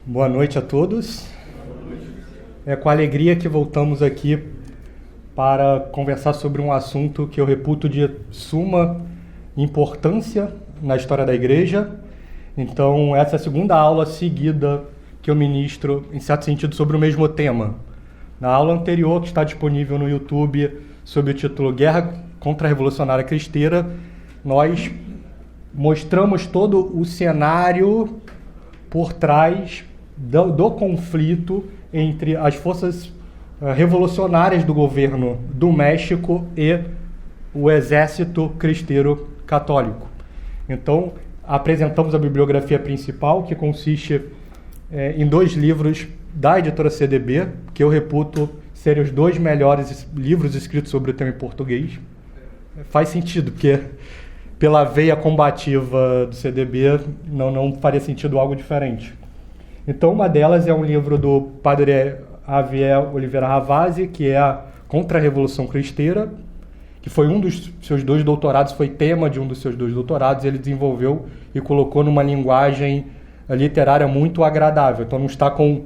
Boa noite a todos. É com alegria que voltamos aqui para conversar sobre um assunto que eu reputo de suma importância na história da igreja. Então, essa é a segunda aula seguida que eu ministro, em certo sentido, sobre o mesmo tema. Na aula anterior, que está disponível no YouTube, sob o título Guerra contra a Revolucionária Cristeira, nós mostramos todo o cenário por trás do conflito entre as forças revolucionárias do governo do México e o exército cristeiro católico. Então, apresentamos a bibliografia principal, que consiste em 2 livros da editora CDB, que eu reputo serem os 2 melhores livros escritos sobre o tema em português. Faz sentido, porque pela veia combativa do CDB não faria sentido algo diferente. Então, uma delas é um livro do padre Javier Oliveira Ravasi, que é a Contra a Revolução Cristeira, que foi um dos seus 2 doutorados, foi tema de um dos seus 2 doutorados, ele desenvolveu e colocou numa linguagem literária muito agradável. Então, não está como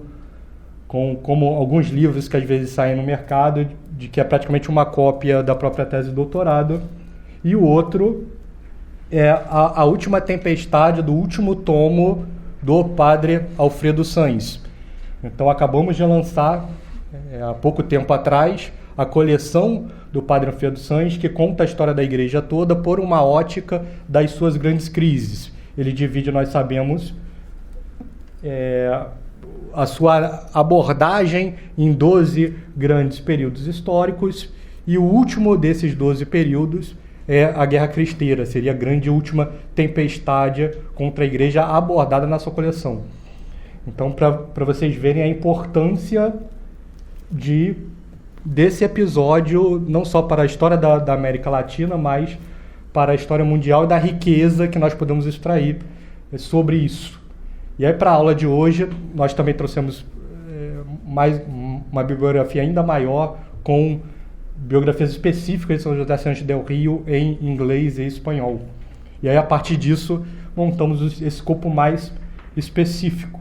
alguns livros que às vezes saem no mercado, de que é praticamente uma cópia da própria tese de doutorado. E o outro é a Última Tempestade, do último tomo do padre Alfredo Sanz. Então, acabamos de lançar, há pouco tempo atrás, a coleção do padre Alfredo Sanz, que conta a história da igreja toda por uma ótica das suas grandes crises. Ele divide, nós sabemos, a sua abordagem em 12 grandes períodos históricos, e o último desses 12 períodos é a Guerra Cristeira, seria a grande última tempestade contra a igreja abordada na sua coleção. Então, para vocês verem a importância desse episódio, não só para a história da América Latina, mas para a história mundial e da riqueza que nós podemos extrair sobre isso. E aí, para a aula de hoje, nós também trouxemos mais uma bibliografia ainda maior, com biografias específicas de São José Santos del Rio em inglês e espanhol. E aí, a partir disso, montamos esse escopo mais específico.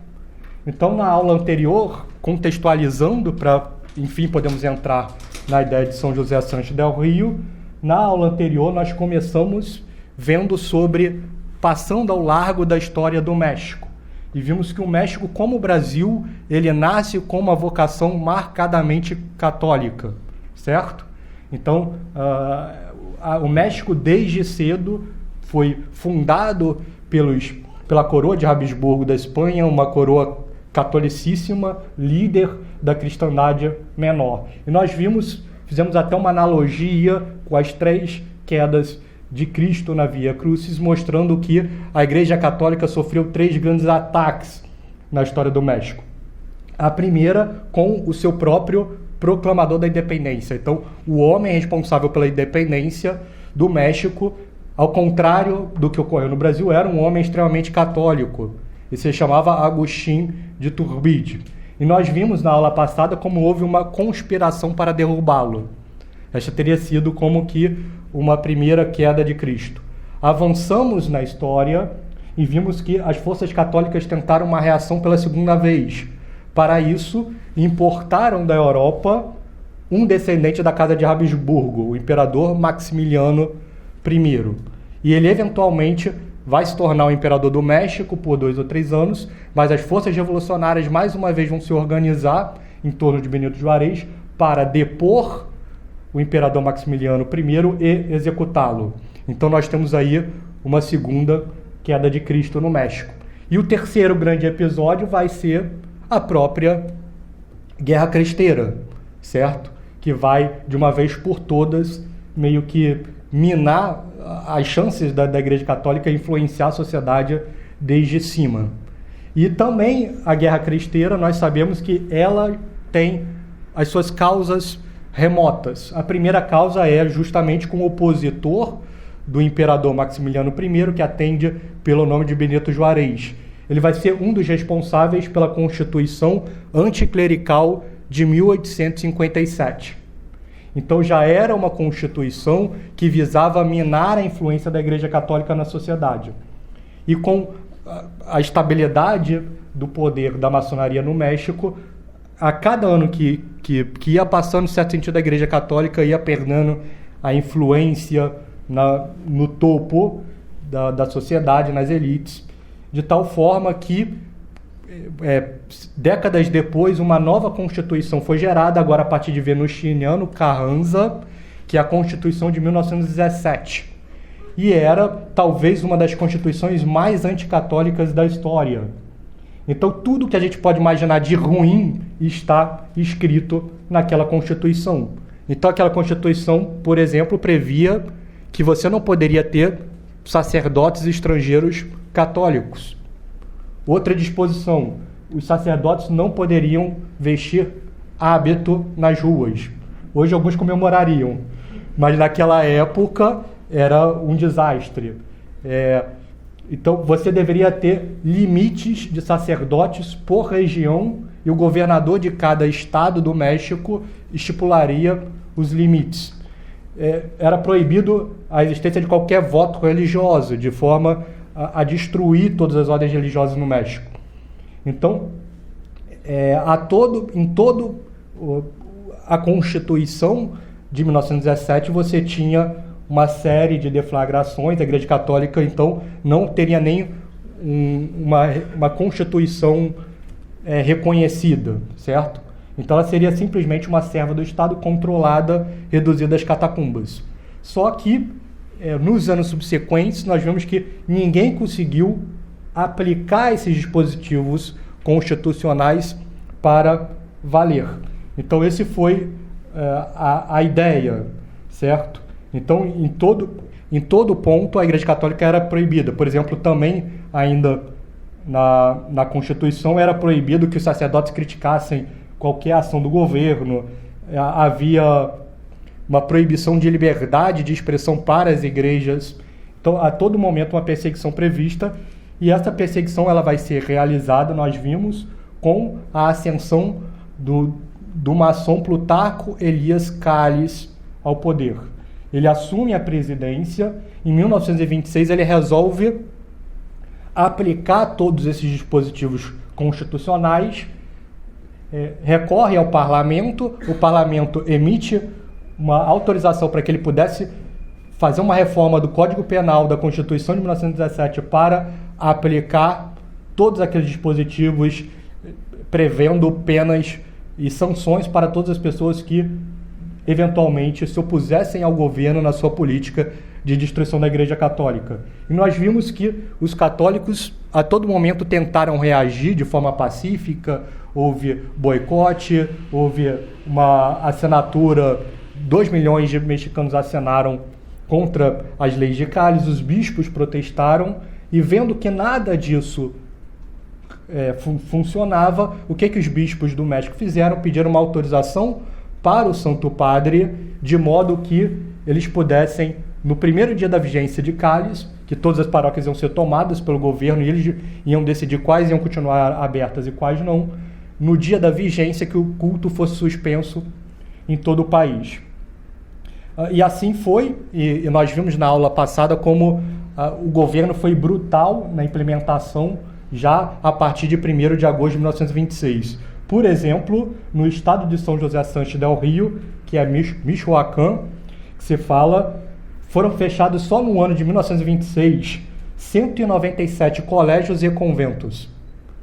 Então, na aula anterior, contextualizando para, enfim, podemos entrar na ideia de São José Santos del Rio, na aula anterior nós começamos vendo sobre passando ao largo da história do México. E vimos que o México, como o Brasil, ele nasce com uma vocação marcadamente católica, certo? Então, o México, desde cedo, foi fundado pela coroa de Habsburgo da Espanha, uma coroa catolicíssima, líder da cristandade menor. E nós fizemos até uma analogia com as 3 quedas de Cristo na Via Crucis, mostrando que a Igreja Católica sofreu 3 grandes ataques na história do México. A primeira, com o seu próprio proclamador da independência. Então, o homem responsável pela independência do México, ao contrário do que ocorreu no Brasil, era um homem extremamente católico. E se chamava Agustín de Iturbide. E nós vimos na aula passada como houve uma conspiração para derrubá-lo. Esta teria sido como que uma primeira queda de Cristo. Avançamos na história e vimos que as forças católicas tentaram uma reação pela segunda vez. Para isso, importaram da Europa um descendente da casa de Habsburgo, o imperador Maximiliano I. E ele, eventualmente, vai se tornar o imperador do México por 2 ou 3 anos, mas as forças revolucionárias, mais uma vez, vão se organizar em torno de Benito Juárez para depor o imperador Maximiliano I e executá-lo. Então, nós temos aí uma segunda queda de Cristo no México. E o terceiro grande episódio vai ser a própria Guerra Cristeira, certo? Que vai, de uma vez por todas, meio que minar as chances da Igreja Católica influenciar a sociedade desde cima. E também a Guerra Cristeira, nós sabemos que ela tem as suas causas remotas. A primeira causa é justamente com o opositor do imperador Maximiliano I, que atende pelo nome de Benito Juárez. Ele vai ser um dos responsáveis pela Constituição Anticlerical de 1857. Então já era uma Constituição que visava minar a influência da Igreja Católica na sociedade. E com a estabilidade do poder da maçonaria no México, a cada ano que ia passando, em certo sentido, a Igreja Católica ia perdendo a influência no topo da sociedade, nas elites, de tal forma que, décadas depois, uma nova Constituição foi gerada, agora a partir de Venustiano Carranza, que é a Constituição de 1917. E era, talvez, uma das constituições mais anticatólicas da história. Então, tudo que a gente pode imaginar de ruim está escrito naquela Constituição. Então, aquela Constituição, por exemplo, previa que você não poderia ter sacerdotes estrangeiros católicos. Outra disposição, os sacerdotes não poderiam vestir hábito nas ruas. Hoje alguns comemorariam, mas naquela época era um desastre. Então você deveria ter limites de sacerdotes por região e o governador de cada estado do México estipularia os limites. Era proibido a existência de qualquer voto religioso, de forma a destruir todas as ordens religiosas no México. Então, em todo a Constituição de 1917, você tinha uma série de deflagrações. A Igreja Católica, então, não teria nem uma Constituição reconhecida, certo? Então ela seria simplesmente uma serva do Estado controlada, reduzida às catacumbas. Só que, nos anos subsequentes, nós vemos que ninguém conseguiu aplicar esses dispositivos constitucionais para valer. Então esse foi a ideia, certo? Então, em todo ponto, a Igreja Católica era proibida. Por exemplo, também, ainda na Constituição, era proibido que os sacerdotes criticassem qualquer ação do governo. Havia uma proibição de liberdade de expressão para as igrejas. Então, a todo momento, uma perseguição prevista. E essa perseguição ela vai ser realizada, nós vimos, com a ascensão do maçom Plutarco Elias Calles ao poder. Ele assume a presidência, em 1926 ele resolve aplicar todos esses dispositivos constitucionais, recorre ao parlamento, o parlamento emite uma autorização para que ele pudesse fazer uma reforma do Código Penal da Constituição de 1917 para aplicar todos aqueles dispositivos prevendo penas e sanções para todas as pessoas que eventualmente se opusessem ao governo na sua política de destruição da Igreja Católica. E nós vimos que os católicos a todo momento tentaram reagir de forma pacífica, houve boicote, houve uma assinatura, 2 milhões de mexicanos assinaram contra as leis de Calles, os bispos protestaram, e vendo que nada disso funcionava, o que os bispos do México fizeram? Pediram uma autorização para o Santo Padre, de modo que eles pudessem, no primeiro dia da vigência de Calles, que todas as paróquias iam ser tomadas pelo governo e eles iam decidir quais iam continuar abertas e quais não, no dia da vigência que o culto fosse suspenso em todo o país. E assim foi, e nós vimos na aula passada como o governo foi brutal na implementação já a partir de 1º de agosto de 1926. Por exemplo, no estado de São José Sánchez del Rio, que é Michoacán, que se fala, foram fechados só no ano de 1926 197 colégios e conventos.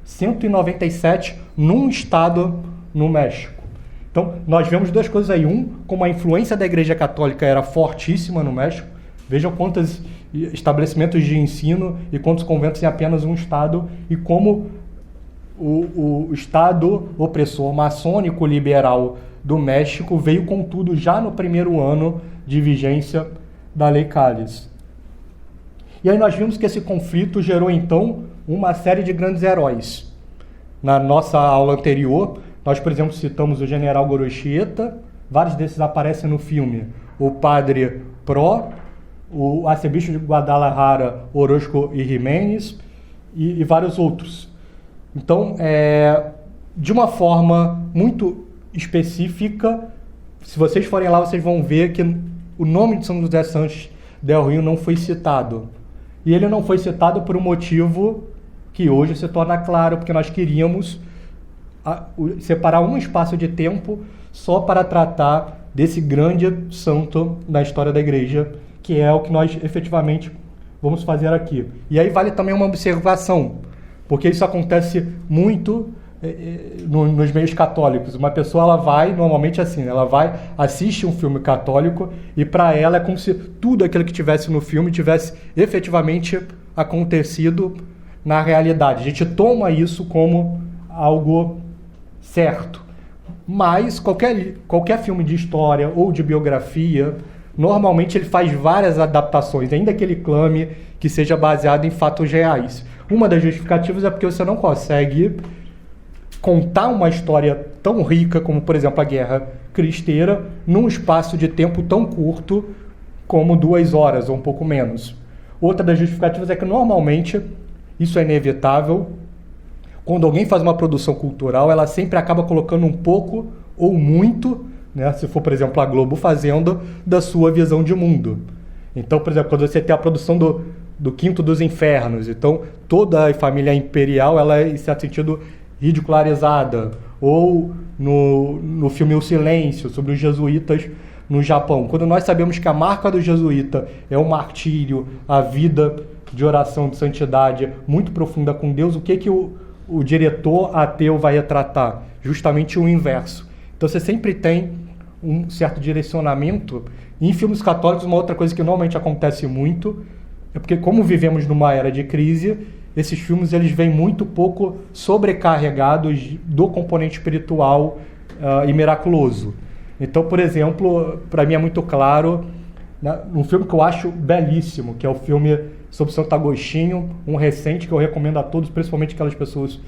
197 num estado no México. Então, nós vemos duas coisas aí. Como a influência da Igreja Católica era fortíssima no México. Vejam quantos estabelecimentos de ensino e quantos conventos em apenas um estado, e como o Estado opressor maçônico liberal do México veio com tudo já no primeiro ano de vigência da Lei Calles. E aí nós vimos que esse conflito gerou, então, uma série de grandes heróis. Na nossa aula anterior, nós, por exemplo, citamos o general Gorostieta, vários desses aparecem no filme, o padre Pro, o arcebispo de Guadalajara, Orozco y Jiménez, e vários outros. Então, de uma forma muito específica, se vocês forem lá, vocês vão ver que o nome de São José Sánchez del Rio não foi citado. E ele não foi citado por um motivo que hoje se torna claro, porque nós queríamos separar um espaço de tempo só para tratar desse grande santo na história da igreja, que é o que nós efetivamente vamos fazer aqui. E aí vale também uma observação, porque isso acontece muito nos meios católicos. Uma pessoa, ela vai, normalmente assim, ela vai, assiste um filme católico e para ela é como se tudo aquilo que tivesse no filme tivesse efetivamente acontecido na realidade. A gente toma isso como algo certo. Mas qualquer filme de história ou de biografia, normalmente ele faz várias adaptações, ainda que ele clame que seja baseado em fatos reais. Uma das justificativas é porque você não consegue contar uma história tão rica como, por exemplo, a Guerra Cristeira, num espaço de tempo tão curto como 2 horas ou um pouco menos. Outra das justificativas é que, normalmente, isso é inevitável. Quando alguém faz uma produção cultural, ela sempre acaba colocando um pouco ou muito, né, se for, por exemplo, a Globo fazendo, da sua visão de mundo. Então, por exemplo, quando você tem a produção do Quinto dos Infernos, então toda a família imperial ela é, em certo sentido, ridicularizada. Ou no filme O Silêncio, sobre os jesuítas no Japão. Quando nós sabemos que a marca do jesuíta é o martírio, a vida de oração, de santidade muito profunda com Deus, o que o diretor ateu vai retratar? Justamente o inverso. Então você sempre tem um certo direcionamento. Em filmes católicos, uma outra coisa que normalmente acontece muito é porque, como vivemos numa era de crise, esses filmes eles vêm muito pouco sobrecarregados do componente espiritual e miraculoso. Então, por exemplo, para mim é muito claro, né, um filme que eu acho belíssimo, que é o filme sobre Santo Agostinho, um recente que eu recomendo a todos, principalmente aquelas pessoas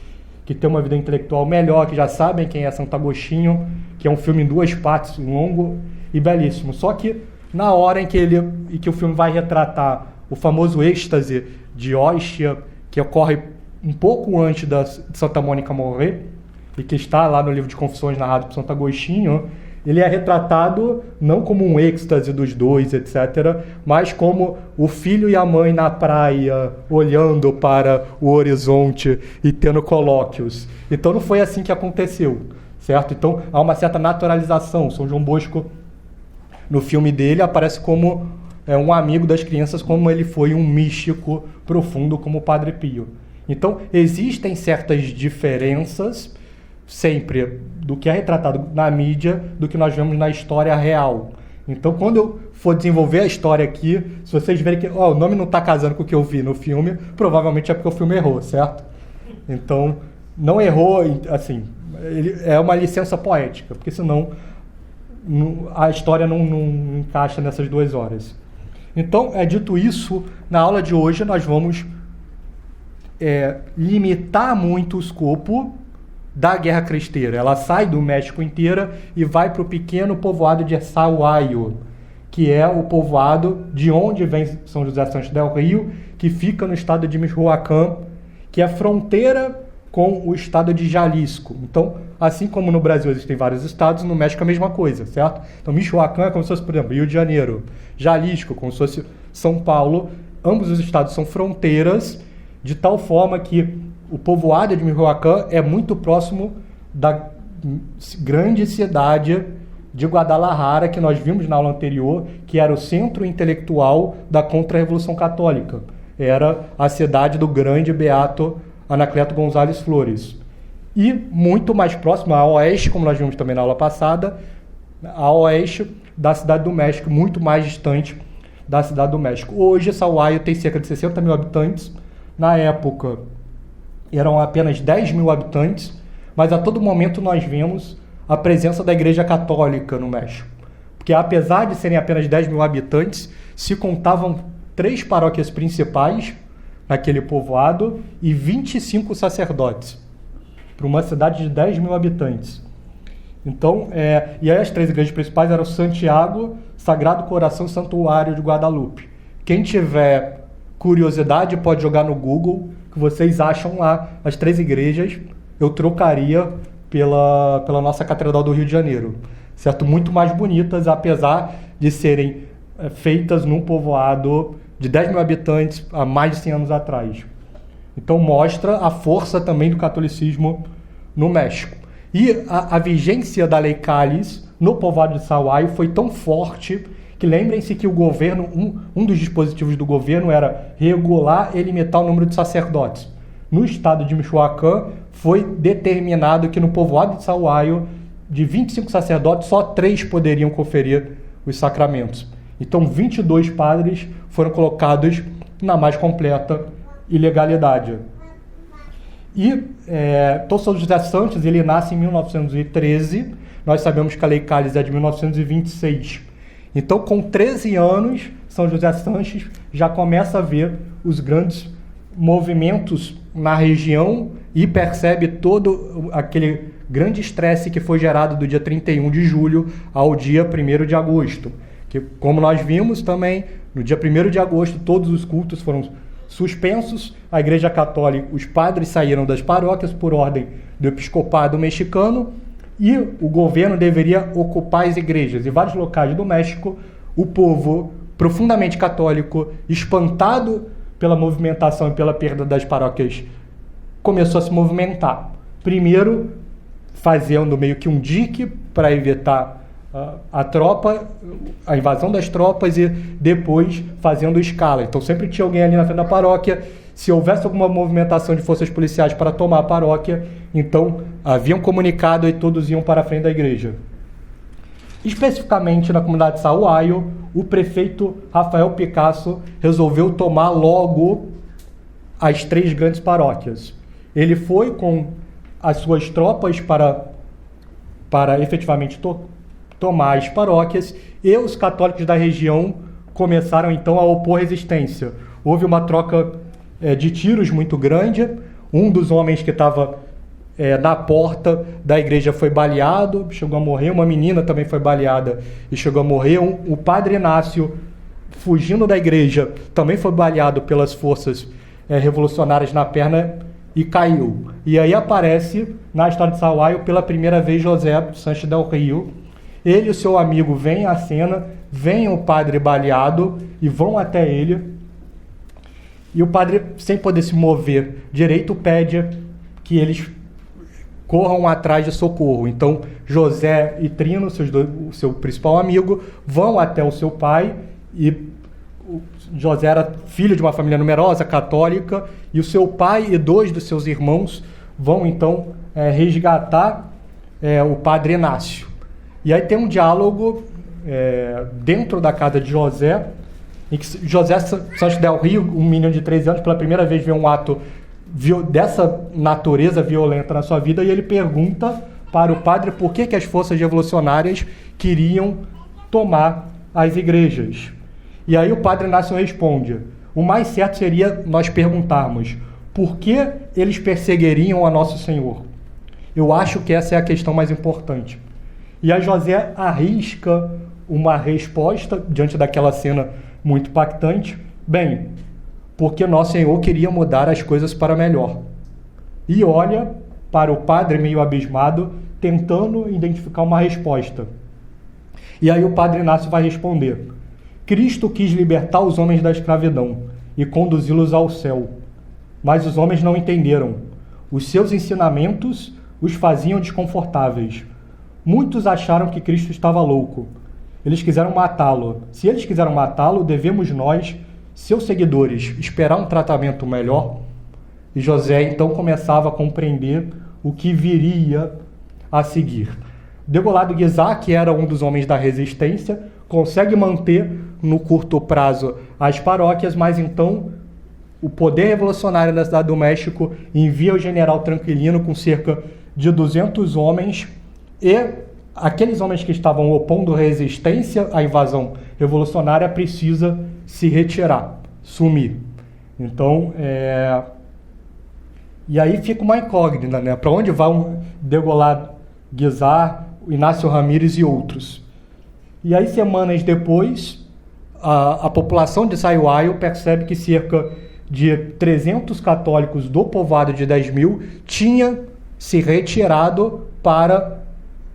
que têm uma vida intelectual melhor, que já sabem quem é Santo Agostinho, que é um filme em 2 partes, longo e belíssimo. Só que na hora em que o filme vai retratar o famoso êxtase de Ostia, que ocorre um pouco antes de Santa Mônica morrer, e que está lá no livro de Confissões narrado por Santo Agostinho, ele é retratado não como um êxtase dos dois, etc., mas como o filho e a mãe na praia, olhando para o horizonte e tendo colóquios. Então não foi assim que aconteceu, certo? Então há uma certa naturalização. São João Bosco, no filme dele, aparece como um amigo das crianças, como ele foi um místico profundo como o Padre Pio. Então existem certas diferenças sempre do que é retratado na mídia do que nós vemos na história real. Então, quando eu for desenvolver a história aqui, se vocês verem que o nome não está casando com o que eu vi no filme, provavelmente é porque o filme errou, certo? Então, não errou, assim, é uma licença poética, porque senão a história não encaixa nessas 2 horas. Então, dito isso, na aula de hoje nós vamos limitar muito o escopo da Guerra Cristeira. Ela sai do México inteira e vai para o pequeno povoado de Sahuayo, que é o povoado de onde vem São José Santos del Rio, que fica no estado de Michoacán, que é fronteira com o estado de Jalisco. Então, assim como no Brasil existem vários estados, no México é a mesma coisa, certo? Então, Michoacán é como se fosse, por exemplo, Rio de Janeiro. Jalisco, como se fosse São Paulo. Ambos os estados são fronteiras, de tal forma que o povoado de Michoacán é muito próximo da grande cidade de Guadalajara, que nós vimos na aula anterior, que era o centro intelectual da Contra-Revolução Católica. Era a cidade do grande beato Anacleto González Flores. E muito mais próximo, a oeste, como nós vimos também na aula passada, a oeste da Cidade do México, muito mais distante da Cidade do México. Hoje, Sahuayo tem cerca de 60 mil habitantes. Na época, eram apenas 10 mil habitantes, mas a todo momento nós vemos a presença da Igreja Católica no México. Porque apesar de serem apenas 10 mil habitantes, se contavam 3 paróquias principais naquele povoado e 25 sacerdotes, para uma cidade de 10 mil habitantes. Então, e aí as 3 igrejas principais eram Santiago, Sagrado Coração e Santuário de Guadalupe. Quem tiver curiosidade pode jogar no Google, que vocês acham lá as 3 igrejas. Eu trocaria pela nossa Catedral do Rio de Janeiro, certo? Muito mais bonitas, apesar de serem feitas num povoado de 10 mil habitantes há mais de 100 anos atrás. Então mostra a força também do catolicismo no México. E a vigência da Lei Cáliz no povoado de Sahuayo foi tão forte que lembrem-se que o governo, um dos dispositivos do governo era regular e limitar o número de sacerdotes. No estado de Michoacán foi determinado que no povoado de Sahuayo, de 25 sacerdotes, só 3 poderiam conferir os sacramentos. Então 22 padres foram colocados na mais completa ilegalidade. E então São José Santos, ele nasce em 1913, nós sabemos que a Lei Cáliz é de 1926. Então, com 13 anos, São José Santos já começa a ver os grandes movimentos na região e percebe todo aquele grande estresse que foi gerado do dia 31 de julho ao dia 1º de agosto. Que, como nós vimos também, no dia 1º de agosto, todos os cultos foram suspensos, a Igreja Católica, os padres saíram das paróquias por ordem do episcopado mexicano, e o governo deveria ocupar as igrejas. Em vários locais do México, o povo profundamente católico, espantado pela movimentação e pela perda das paróquias, começou a se movimentar. Primeiro, fazendo meio que um dique para evitar a invasão das tropas, e depois fazendo escala. Então sempre tinha alguém ali na frente da paróquia. Se houvesse alguma movimentação de forças policiais para tomar a paróquia, então haviam comunicado e todos iam para a frente da igreja. Especificamente na comunidade de Sahuayo, o prefeito Rafael Picasso resolveu tomar logo as 3 grandes paróquias. Ele foi com as suas tropas para efetivamente tomar as paróquias, e os católicos da região começaram então a opor resistência. Houve uma troca de tiros muito grande. Um dos homens que estava na porta da igreja foi baleado, chegou a morrer. Uma menina também foi baleada e chegou a morrer. O padre Inácio, fugindo da igreja, também foi baleado pelas forças revolucionárias na perna e caiu. E aí aparece, na história de Sahuayo, pela primeira vez José Sanches del Rio. Ele e o seu amigo vêm à cena, vem o padre baleado e vão até ele. E o padre, sem poder se mover direito, pede que eles corram atrás de socorro. Então, José e Trino, o seu principal amigo, vão até o seu pai. E José era filho de uma família numerosa, católica, e o seu pai e 2 dos seus irmãos vão, então, resgatar o padre Inácio. E aí tem um diálogo dentro da casa de José, em que José Sanches del Rio, um menino de 13 anos, pela primeira vez vê um ato dessa natureza violenta na sua vida, e ele pergunta para o padre por que as forças revolucionárias queriam tomar as igrejas. E aí o padre Inácio responde: o mais certo seria nós perguntarmos por que eles perseguiriam a Nosso Senhor. Eu acho que essa é a questão mais importante. E aí José arrisca uma resposta diante daquela cena muito impactante. Bem, porque Nosso Senhor queria mudar as coisas para melhor. E olha para o padre meio abismado, tentando identificar uma resposta. E aí o padre Inácio vai responder: Cristo quis libertar os homens da escravidão e conduzi-los ao céu. Mas os homens não entenderam. Os seus ensinamentos os faziam desconfortáveis. Muitos acharam que Cristo estava louco. Eles quiseram matá-lo. Se eles quiseram matá-lo, devemos nós, seus seguidores, esperar um tratamento melhor? E José então começava a compreender o que viria a seguir. Degolado Guizá, que era um dos homens da resistência, consegue manter no curto prazo as paróquias, mas então o poder revolucionário da cidade do México envia o general Tranquilino com cerca de 200 homens, e aqueles homens que estavam opondo resistência à invasão revolucionária precisa se retirar, sumir. Então, e aí fica uma incógnita, né? Para onde vai um Degolado Guizá, Inácio Ramírez e outros? E aí, semanas depois, a população de Sahuayo percebe que cerca de 300 católicos do povoado de 10 mil tinha se retirado para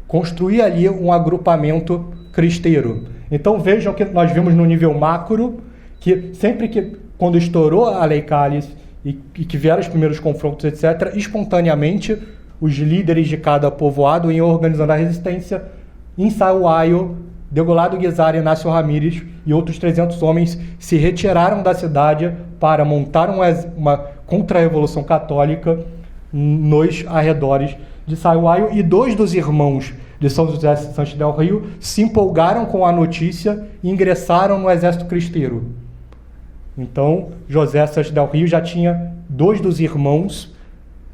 construir ali um agrupamento cristeiro. Então vejam que nós vimos no nível macro que sempre que, quando estourou a Lei Cáliz e que vieram os primeiros confrontos, etc., espontaneamente, os líderes de cada povoado iam organizando a resistência. Em Sahuayo, Degollado Guizar, Inácio Ramírez e outros 300 homens se retiraram da cidade para montar uma contra-revolução católica nos arredores de Sahuayo, e 2 dos irmãos de São José Santos del Rio se empolgaram com a notícia e ingressaram no exército cristeiro. Então, José Santos del Rio já tinha 2 dos irmãos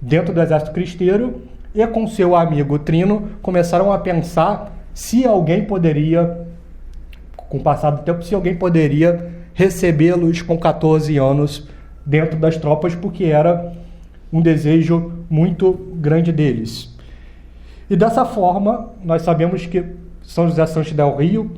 dentro do exército cristeiro, e com seu amigo Trino começaram a pensar se alguém poderia, com o passar do tempo, se alguém poderia recebê-los com 14 anos dentro das tropas, porque era um desejo muito grande deles. E dessa forma, nós sabemos que São José Santos del Rio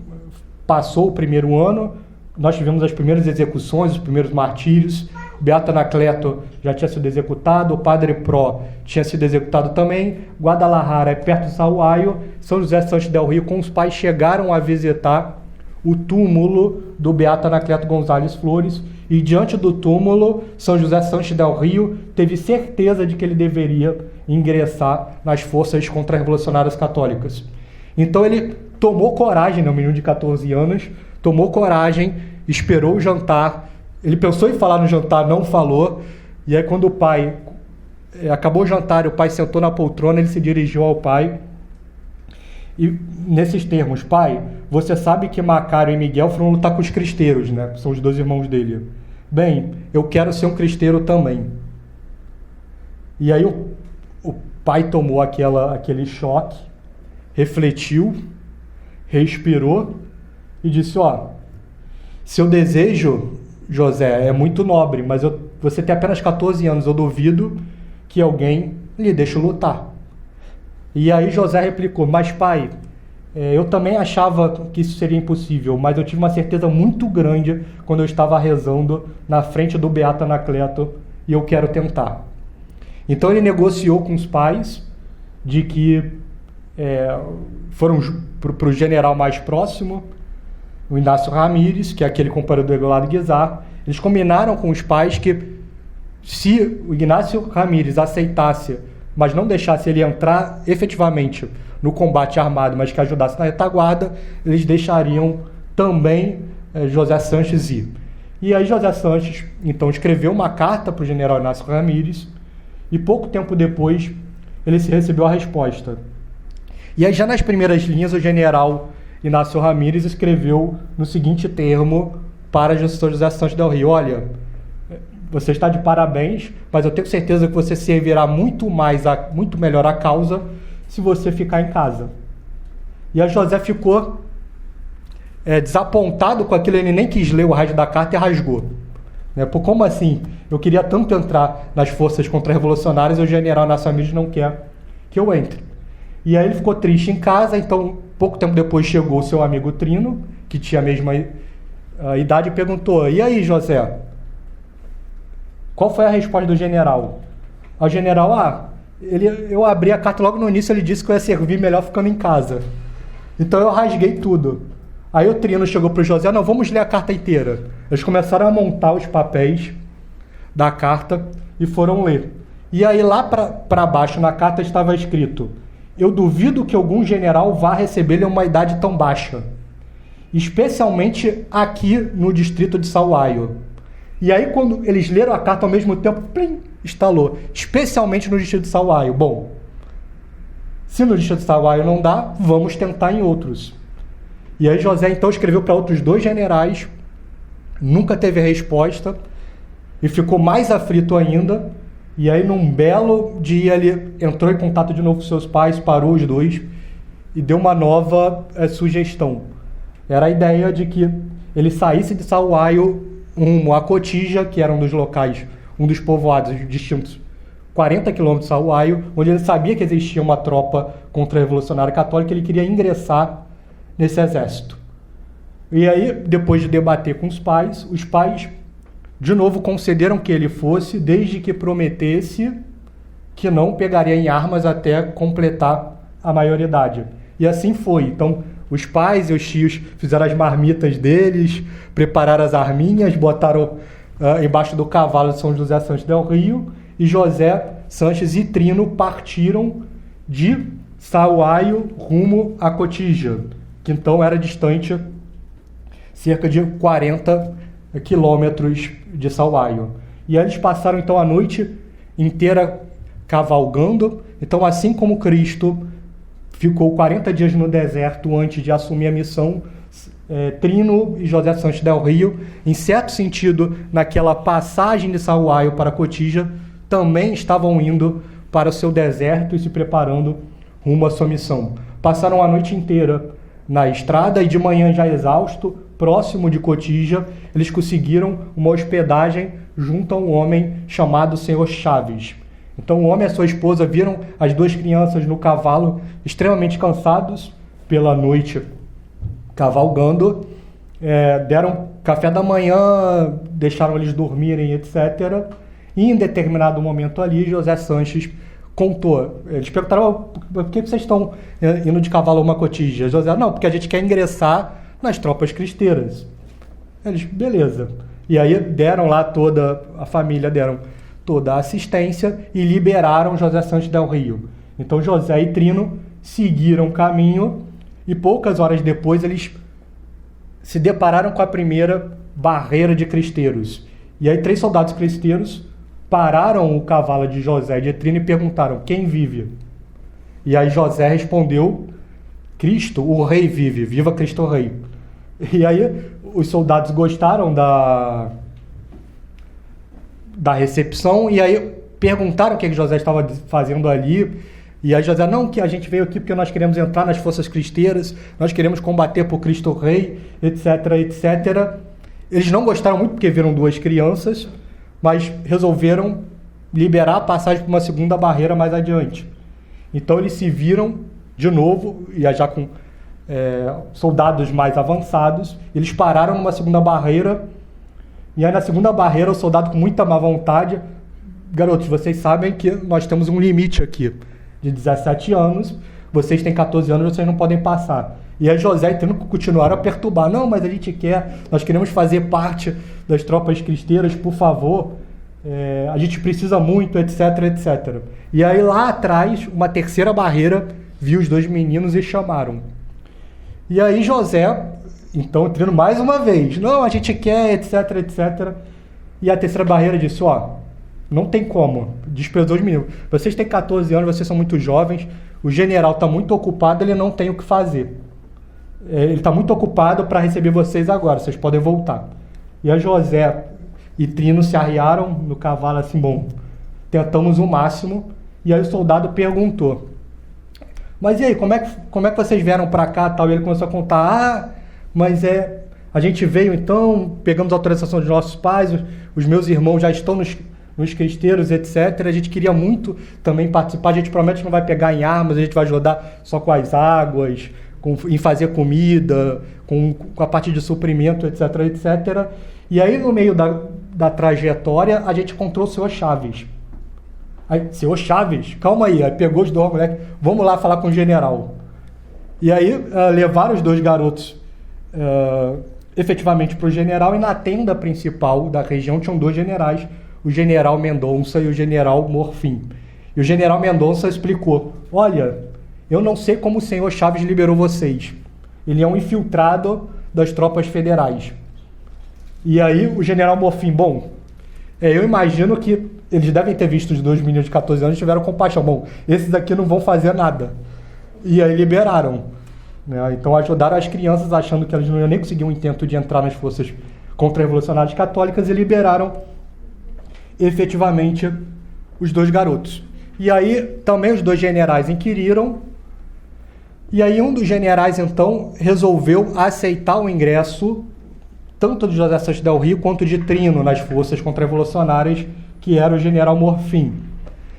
passou o primeiro ano, nós tivemos as primeiras execuções, os primeiros martírios. O Beato Anacleto já tinha sido executado, o Padre Pró tinha sido executado também. Guadalajara é perto de Sahuayo. São José Santos del Rio, com os pais, chegaram a visitar o túmulo do Beato Anacleto Gonzalez Flores, e diante do túmulo, São José Santos del Rio teve certeza de que ele deveria ingressar nas forças contra-revolucionárias católicas. Então ele tomou coragem, um menino de 14 anos, tomou coragem, esperou o jantar. Ele pensou em falar no jantar, não falou. E aí, quando o pai acabou o jantar, o pai sentou na poltrona, ele se dirigiu ao pai. E nesses termos: pai, você sabe que Macário e Miguel foram lutar com os cristeiros, né? São os 2 irmãos dele. Bem, eu quero ser um cristeiro também. E aí o pai tomou aquele choque, refletiu, respirou e disse: seu desejo, José, é muito nobre, mas você tem apenas 14 anos, eu duvido que alguém lhe deixe lutar. E aí José replicou: mas pai, eu também achava que isso seria impossível, mas eu tive uma certeza muito grande quando eu estava rezando na frente do Beato Anacleto, e eu quero tentar. Então ele negociou com os pais de que foram para o general mais próximo, o Inácio Ramírez, que é aquele companheiro do Degollado Guizar. Eles combinaram com os pais que, se o Inácio Ramírez aceitasse, mas não deixasse ele entrar efetivamente no combate armado, mas que ajudasse na retaguarda, eles deixariam também José Sanches ir. E aí José Sanches, então, escreveu uma carta para o general Inácio Ramírez, e pouco tempo depois ele se recebeu a resposta. E aí, já nas primeiras linhas, o general Inácio Ramírez escreveu no seguinte termo para São José Santos del Rio: olha, você está de parabéns, mas eu tenho certeza que você servirá muito melhor a causa se você ficar em casa. E a José ficou desapontado com aquilo, ele nem quis ler o resto da carta e rasgou. Como assim? Eu queria tanto entrar nas forças contra-revolucionárias e o general Inácio Ramírez não quer que eu entre. E aí ele ficou triste em casa. Então, pouco tempo depois, chegou o seu amigo Trino, que tinha a mesma idade, e perguntou: e aí, José, qual foi a resposta do general? O general: eu abri a carta logo no início, ele disse que eu ia servir melhor ficando em casa. Então eu rasguei tudo. Aí o Trino chegou para o José: não, vamos ler a carta inteira. Eles começaram a montar os papéis da carta e foram ler. E aí lá para baixo na carta estava escrito: eu duvido que algum general vá receber-lhe uma idade tão baixa, especialmente aqui no distrito de Sahuayo. E aí, quando eles leram a carta ao mesmo tempo, plim, estalou: especialmente no distrito de Sahuayo. Bom, se no distrito de Sahuayo não dá, vamos tentar em outros. E aí José então escreveu para outros 2 generais, nunca teve resposta, e ficou mais aflito ainda. E aí, num belo dia, ele entrou em contato de novo com seus pais, parou os 2 e deu uma nova sugestão. Era a ideia de que ele saísse de Sahuayo rumo a Cotija, que era um dos locais, um dos povoados distintos, 40 quilômetros de Sahuayo, onde ele sabia que existia uma tropa contra-revolucionária católica. Ele queria ingressar nesse exército. E aí, depois de debater com os pais de novo concederam que ele fosse, desde que prometesse que não pegaria em armas até completar a maioridade. E assim foi. Então, os pais e os tios fizeram as marmitas deles, prepararam as arminhas, botaram embaixo do cavalo de São José Santos del Rio, e José Sanches e Trino partiram de Sahuayo rumo a Cotija, que então era distante cerca de 40 quilômetros de Sahuayo. E aí eles passaram então a noite inteira cavalgando. Então, assim como Cristo ficou 40 dias no deserto antes de assumir a missão, Trino e José Santos del Rio, em certo sentido, naquela passagem de Sahuayo para Cotija, também estavam indo para o seu deserto e se preparando rumo à sua missão. Passaram a noite inteira na estrada e de manhã, já exausto, próximo de Cotija, eles conseguiram uma hospedagem junto a um homem chamado Senhor Chaves. Então o homem e a sua esposa viram as duas crianças no cavalo, extremamente cansados pela noite cavalgando, deram café da manhã, deixaram eles dormirem, etc. E em determinado momento ali, José Sanches contou. Eles perguntaram: por que vocês estão indo de cavalo a uma Cotija? José: não, porque a gente quer ingressar nas tropas cristeiras. Eles: beleza. E aí deram lá toda a família, deram toda a assistência e liberaram José Santos del Rio. Então José e Trino seguiram o caminho e poucas horas depois eles se depararam com a primeira barreira de cristeiros. E aí 3 soldados cristeiros pararam o cavalo de José e de Trino e perguntaram: quem vive? E aí José respondeu: Cristo, o rei vive, viva Cristo Rei. E aí os soldados gostaram da recepção e aí perguntaram o que José estava fazendo ali. E aí José: não, que a gente veio aqui porque nós queremos entrar nas forças cristeiras, nós queremos combater por Cristo Rei, etc, etc. Eles não gostaram muito porque viram 2 crianças, mas resolveram liberar a passagem para uma segunda barreira mais adiante. Então eles se viram de novo, e já com soldados mais avançados, eles pararam numa segunda barreira, e aí na segunda barreira o soldado com muita má vontade: garotos, vocês sabem que nós temos um limite aqui de 17 anos, vocês têm 14 anos, vocês não podem passar. E aí José e Trino continuaram a perturbar: não, mas a gente nós queremos fazer parte das tropas cristeiras, por favor, a gente precisa muito, etc, etc. E aí lá atrás, uma terceira barreira viu os 2 meninos e chamaram. E aí José, então, Trino mais uma vez: não, a gente quer, etc, etc. E a terceira barreira disse: não tem como, desprezou os meninos. Vocês têm 14 anos, vocês são muito jovens, o general está muito ocupado, ele não tem o que fazer. Ele está muito ocupado para receber vocês agora, vocês podem voltar. E aí José e Trino se arriaram no cavalo assim: bom, tentamos o máximo. E aí o soldado perguntou: mas e aí, como é que vocês vieram para cá, tal? E ele começou a contar: mas a gente veio então, pegamos a autorização dos nossos pais, os meus irmãos já estão nos cristeiros, etc. A gente queria muito também participar, a gente promete que não vai pegar em armas, a gente vai ajudar só com as águas, em fazer comida, com a parte de suprimento, etc, etc. E aí no meio da trajetória a gente encontrou o Senhor Chaves. Aí: Senhor Chaves, calma aí. Aí pegou os 2 moleques: vamos lá falar com o general. E aí levaram os 2 garotos efetivamente para o general, e na tenda principal da região tinham 2 generais, o general Mendonça e o general Morfim. E o general Mendonça explicou: olha, eu não sei como o senhor Chaves liberou vocês. Ele é um infiltrado das tropas federais. E aí o general Morfim: bom, eu imagino que eles devem ter visto os 2 meninos de 14 anos e tiveram compaixão. Bom, esses aqui não vão fazer nada. E aí liberaram. Né? Então ajudaram as crianças, achando que elas não iam nem conseguir um intento de entrar nas forças contra-revolucionárias católicas, e liberaram efetivamente os 2 garotos. E aí também os 2 generais inquiriram. E aí um dos generais então resolveu aceitar o ingresso tanto de José Santos del Rio quanto de Trino nas forças contra-revolucionárias, que era o general Morfim.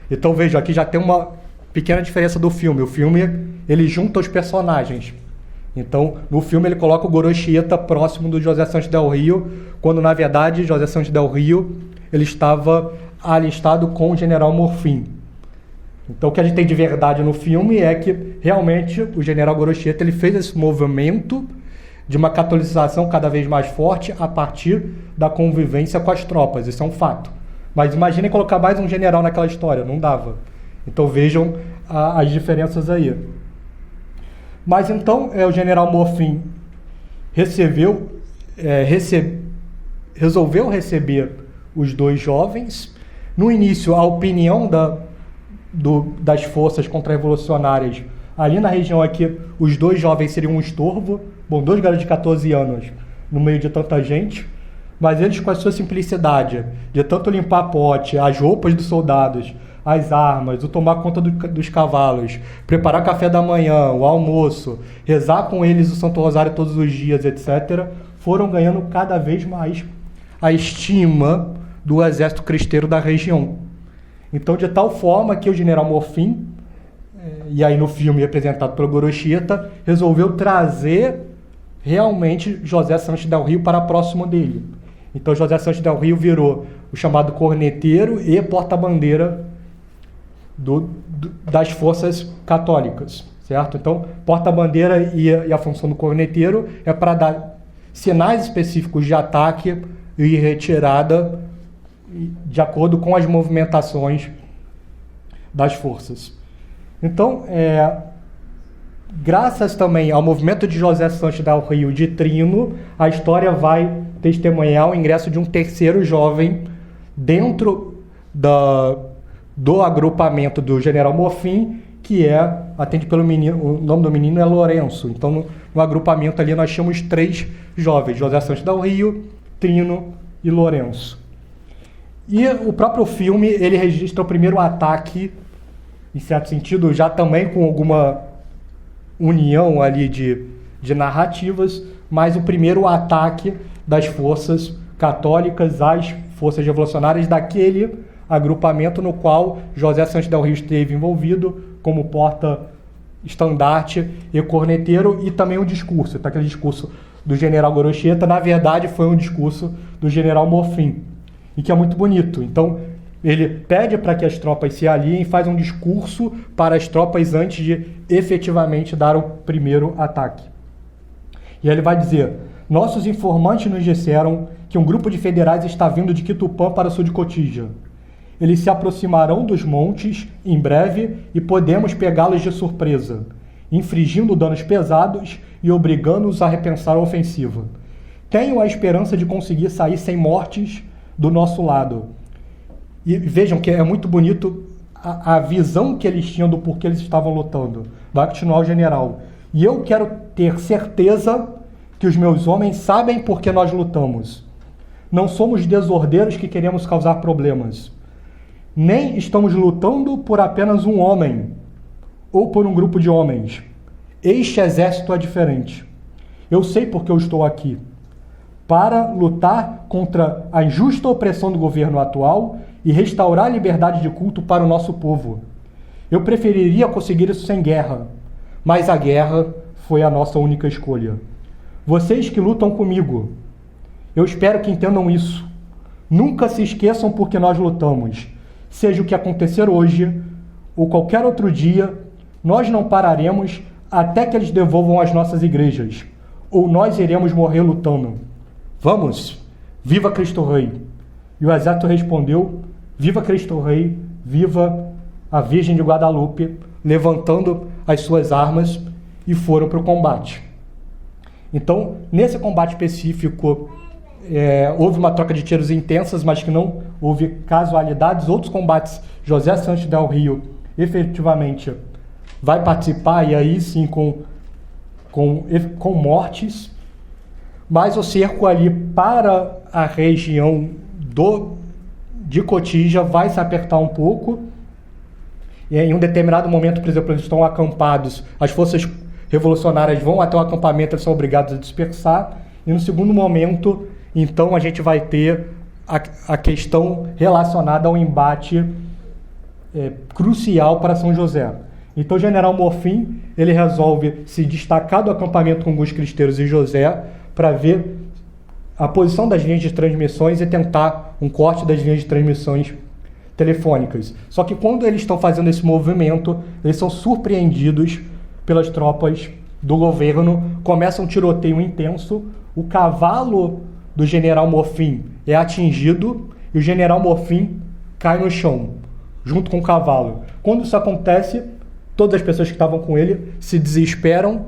Então veja, aqui já tem uma pequena diferença do filme. O filme, ele junta os personagens. Então, no filme ele coloca o Gorostieta próximo do José Santos del Rio, quando na verdade José Santos del Rio ele estava alistado com o general Morfim. Então o que a gente tem de verdade no filme é que realmente o general Gorostieta ele fez esse movimento de uma catolização cada vez mais forte a partir da convivência com as tropas. Isso é um fato. Mas imaginem colocar mais um general naquela história. Não dava. Então vejam as diferenças aí. Mas então o general Morfim resolveu receber os dois jovens. No início, a opinião das forças contra-revolucionárias ali na região é que os dois jovens seriam um estorvo. Bom, dois garotos de 14 anos no meio de tanta gente, mas eles, com a sua simplicidade de tanto limpar pote, as roupas dos soldados, as armas, o tomar conta dos cavalos, preparar café da manhã, o almoço, rezar com eles o Santo Rosário todos os dias, etc., foram ganhando cada vez mais a estima do exército cristeiro da região. Então, de tal forma que o general Morfim, e aí no filme representado pelo Gorocheta, resolveu trazer realmente José Santos del Rio para próximo dele. Então José Santos del Rio virou o chamado corneteiro e porta-bandeira das forças católicas, certo? Então, porta-bandeira e a função do corneteiro é para dar sinais específicos de ataque e retirada de acordo com as movimentações das forças. Então, graças também ao movimento de José Santos del Rio de Trino, a história vai testemunhar o ingresso de um terceiro jovem dentro do agrupamento do general Morfim, que atende pelo menino, o nome do menino é Lourenço. Então, no agrupamento ali nós tínhamos 3 jovens, José Santos del Rio, Trino e Lourenço. E o próprio filme, ele registra o primeiro ataque, em certo sentido, já também com alguma união ali de narrativas, mas o primeiro ataque das forças católicas às forças revolucionárias daquele agrupamento no qual José Santos del Rio esteve envolvido como porta-estandarte e corneteiro, e também o discurso. Então, aquele discurso do general Gorocheta, na verdade, foi um discurso do general Morfim, e que é muito bonito. Então, ele pede para que as tropas se aliem e faz um discurso para as tropas antes de efetivamente dar o primeiro ataque. E aí ele vai dizer: nossos informantes nos disseram que um grupo de federais está vindo de Quitupã para o sul de Cotígia. Eles se aproximarão dos montes em breve e podemos pegá-los de surpresa, infligindo danos pesados e obrigando-os a repensar a ofensiva. Tenho a esperança de conseguir sair sem mortes do nosso lado. E vejam que é muito bonito a visão que eles tinham do porquê eles estavam lutando. Vai continuar o general. E eu quero ter certeza que os meus homens sabem por que nós lutamos. Não somos desordeiros que queremos causar problemas. Nem estamos lutando por apenas um homem ou por um grupo de homens. Este exército é diferente. Eu sei por que eu estou aqui. Para lutar contra a injusta opressão do governo atual e restaurar a liberdade de culto para o nosso povo. Eu preferiria conseguir isso sem guerra, mas a guerra foi a nossa única escolha. Vocês que lutam comigo, eu espero que entendam isso. Nunca se esqueçam por que nós lutamos. Seja o que acontecer hoje ou qualquer outro dia, nós não pararemos até que eles devolvam as nossas igrejas, ou nós iremos morrer lutando. Vamos! Viva Cristo Rei! E o exército respondeu: viva Cristo Rei, viva a Virgem de Guadalupe, levantando as suas armas, e foram para o combate. Então, nesse combate específico, houve uma troca de tiros intensas, mas que não houve casualidades. Outros combates, José Santos del Rio efetivamente vai participar, e aí sim com mortes, mas o cerco ali para a região de Cotígia vai se apertar um pouco. E em um determinado momento, por exemplo, eles estão acampados, as forças revolucionárias vão até o acampamento, eles são obrigados a dispersar, e no segundo momento, então, a gente vai ter a questão relacionada ao embate crucial para São José. Então o general Morfim, ele resolve se destacar do acampamento com alguns cristeiros e José para ver a posição das linhas de transmissões e tentar um corte das linhas de transmissões telefônicas. Só que quando eles estão fazendo esse movimento, eles são surpreendidos pelas tropas do governo, começa um tiroteio intenso, o cavalo do general Morfim é atingido e o general Morfim cai no chão, junto com o cavalo. Quando isso acontece, todas as pessoas que estavam com ele se desesperam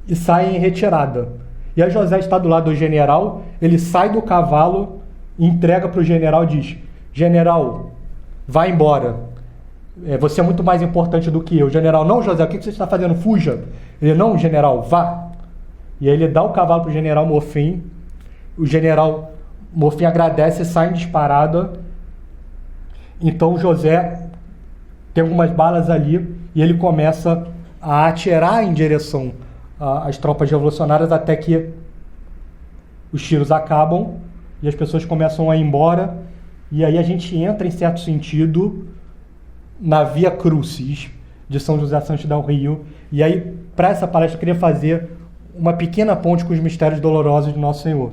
e saem em retirada. E aí José está do lado do general, ele sai do cavalo, entrega para o general e diz: general, vá embora. Você é muito mais importante do que eu. General: não, José, o que você está fazendo? Fuja. Ele: não, general, vá. E aí ele dá o cavalo para o general Morfim. O general Morfim agradece e sai em disparada. Então José tem algumas balas ali e ele começa a atirar em direção às tropas revolucionárias até que os tiros acabam e as pessoas começam a ir embora. E aí a gente entra, em certo sentido, na Via Crucis de São José Santos del Rio. E aí, para essa palestra, eu queria fazer uma pequena ponte com os mistérios dolorosos de Nosso Senhor.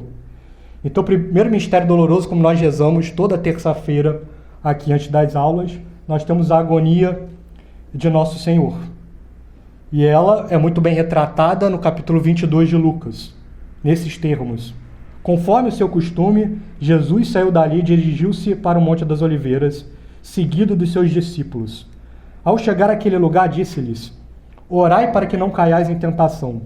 Então, o primeiro mistério doloroso, como nós rezamos toda terça-feira aqui antes das aulas, nós temos a agonia de Nosso Senhor. E ela é muito bem retratada no capítulo 22 de Lucas, nesses termos: conforme o seu costume, Jesus saiu dali e dirigiu-se para o Monte das Oliveiras, seguido dos seus discípulos. Ao chegar àquele lugar, disse-lhes: orai para que não caiais em tentação.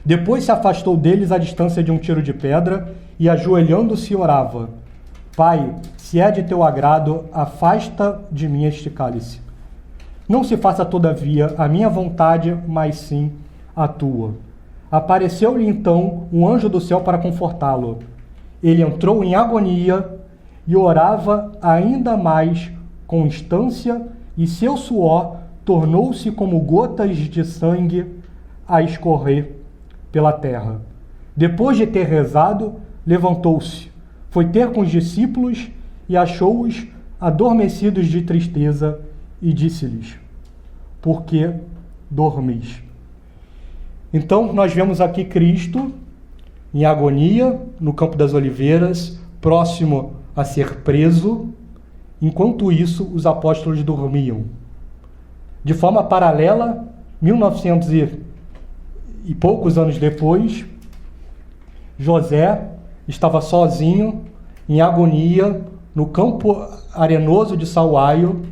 Depois se afastou deles à distância de um tiro de pedra e, ajoelhando-se, orava: Pai, se é de teu agrado, afasta de mim este cálice. Não se faça, todavia, a minha vontade, mas sim a tua. Apareceu-lhe então um anjo do céu para confortá-lo. Ele entrou em agonia e orava ainda mais com instância, e seu suor tornou-se como gotas de sangue a escorrer pela terra. Depois de ter rezado, levantou-se, foi ter com os discípulos e achou-os adormecidos de tristeza e disse-lhes: por que dormis? Então, nós vemos aqui Cristo em agonia no Campo das Oliveiras, próximo a ser preso. Enquanto isso, os apóstolos dormiam. De forma paralela, 1900 e poucos anos depois, José estava sozinho, em agonia, no campo arenoso de Sauaio,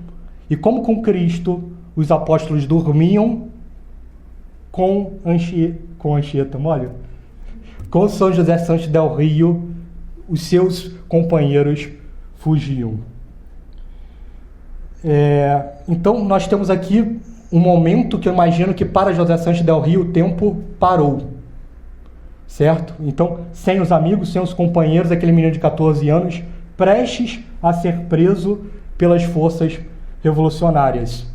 e como com Cristo, os apóstolos dormiam com Anchieta, olha, com São José Santos del Rio, os seus companheiros fugiam. Então, nós temos aqui um momento que eu imagino que para José Santos del Rio o tempo parou, certo? Então, sem os amigos, sem os companheiros, aquele menino de 14 anos, prestes a ser preso pelas forças revolucionárias.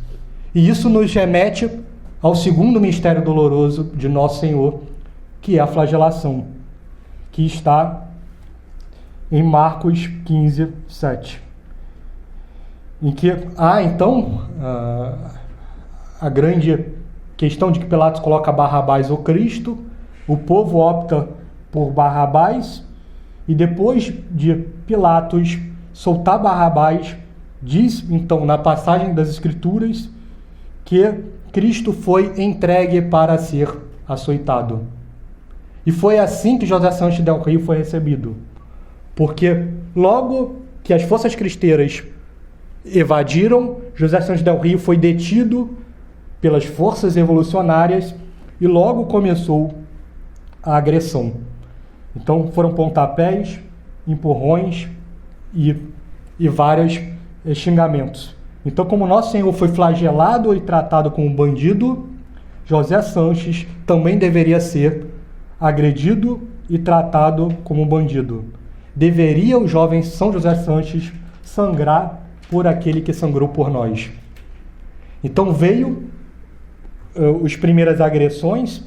E isso nos remete ao segundo mistério doloroso de Nosso Senhor, que é a flagelação, que está em Marcos 15, 7. Em que há, então, a grande questão de que Pilatos coloca Barrabás ou Cristo, o povo opta por Barrabás, e depois de Pilatos soltar Barrabás, diz, então, na passagem das Escrituras, que Cristo foi entregue para ser açoitado. E foi assim que José Santos del Rio foi recebido. Porque logo que as forças cristeiras evadiram, José Santos del Rio foi detido pelas forças revolucionárias e logo começou a agressão. Então foram pontapés, empurrões e vários xingamentos. Então, como Nosso Senhor foi flagelado e tratado como bandido, José Santos também deveria ser agredido e tratado como bandido. Deveria o jovem São José Santos sangrar por aquele que sangrou por nós. Então veio as primeiras agressões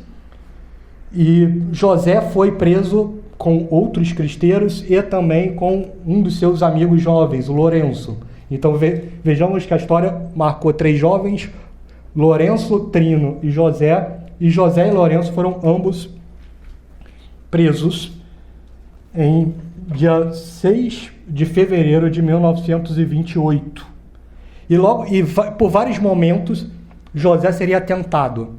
e José foi preso com outros cristeiros e também com um dos seus amigos jovens, o Lourenço. Então vejamos que a história marcou 3 jovens, Lourenço, Trino e José e Lourenço foram ambos presos em dia 6 de fevereiro de 1928. E por vários momentos, José seria tentado.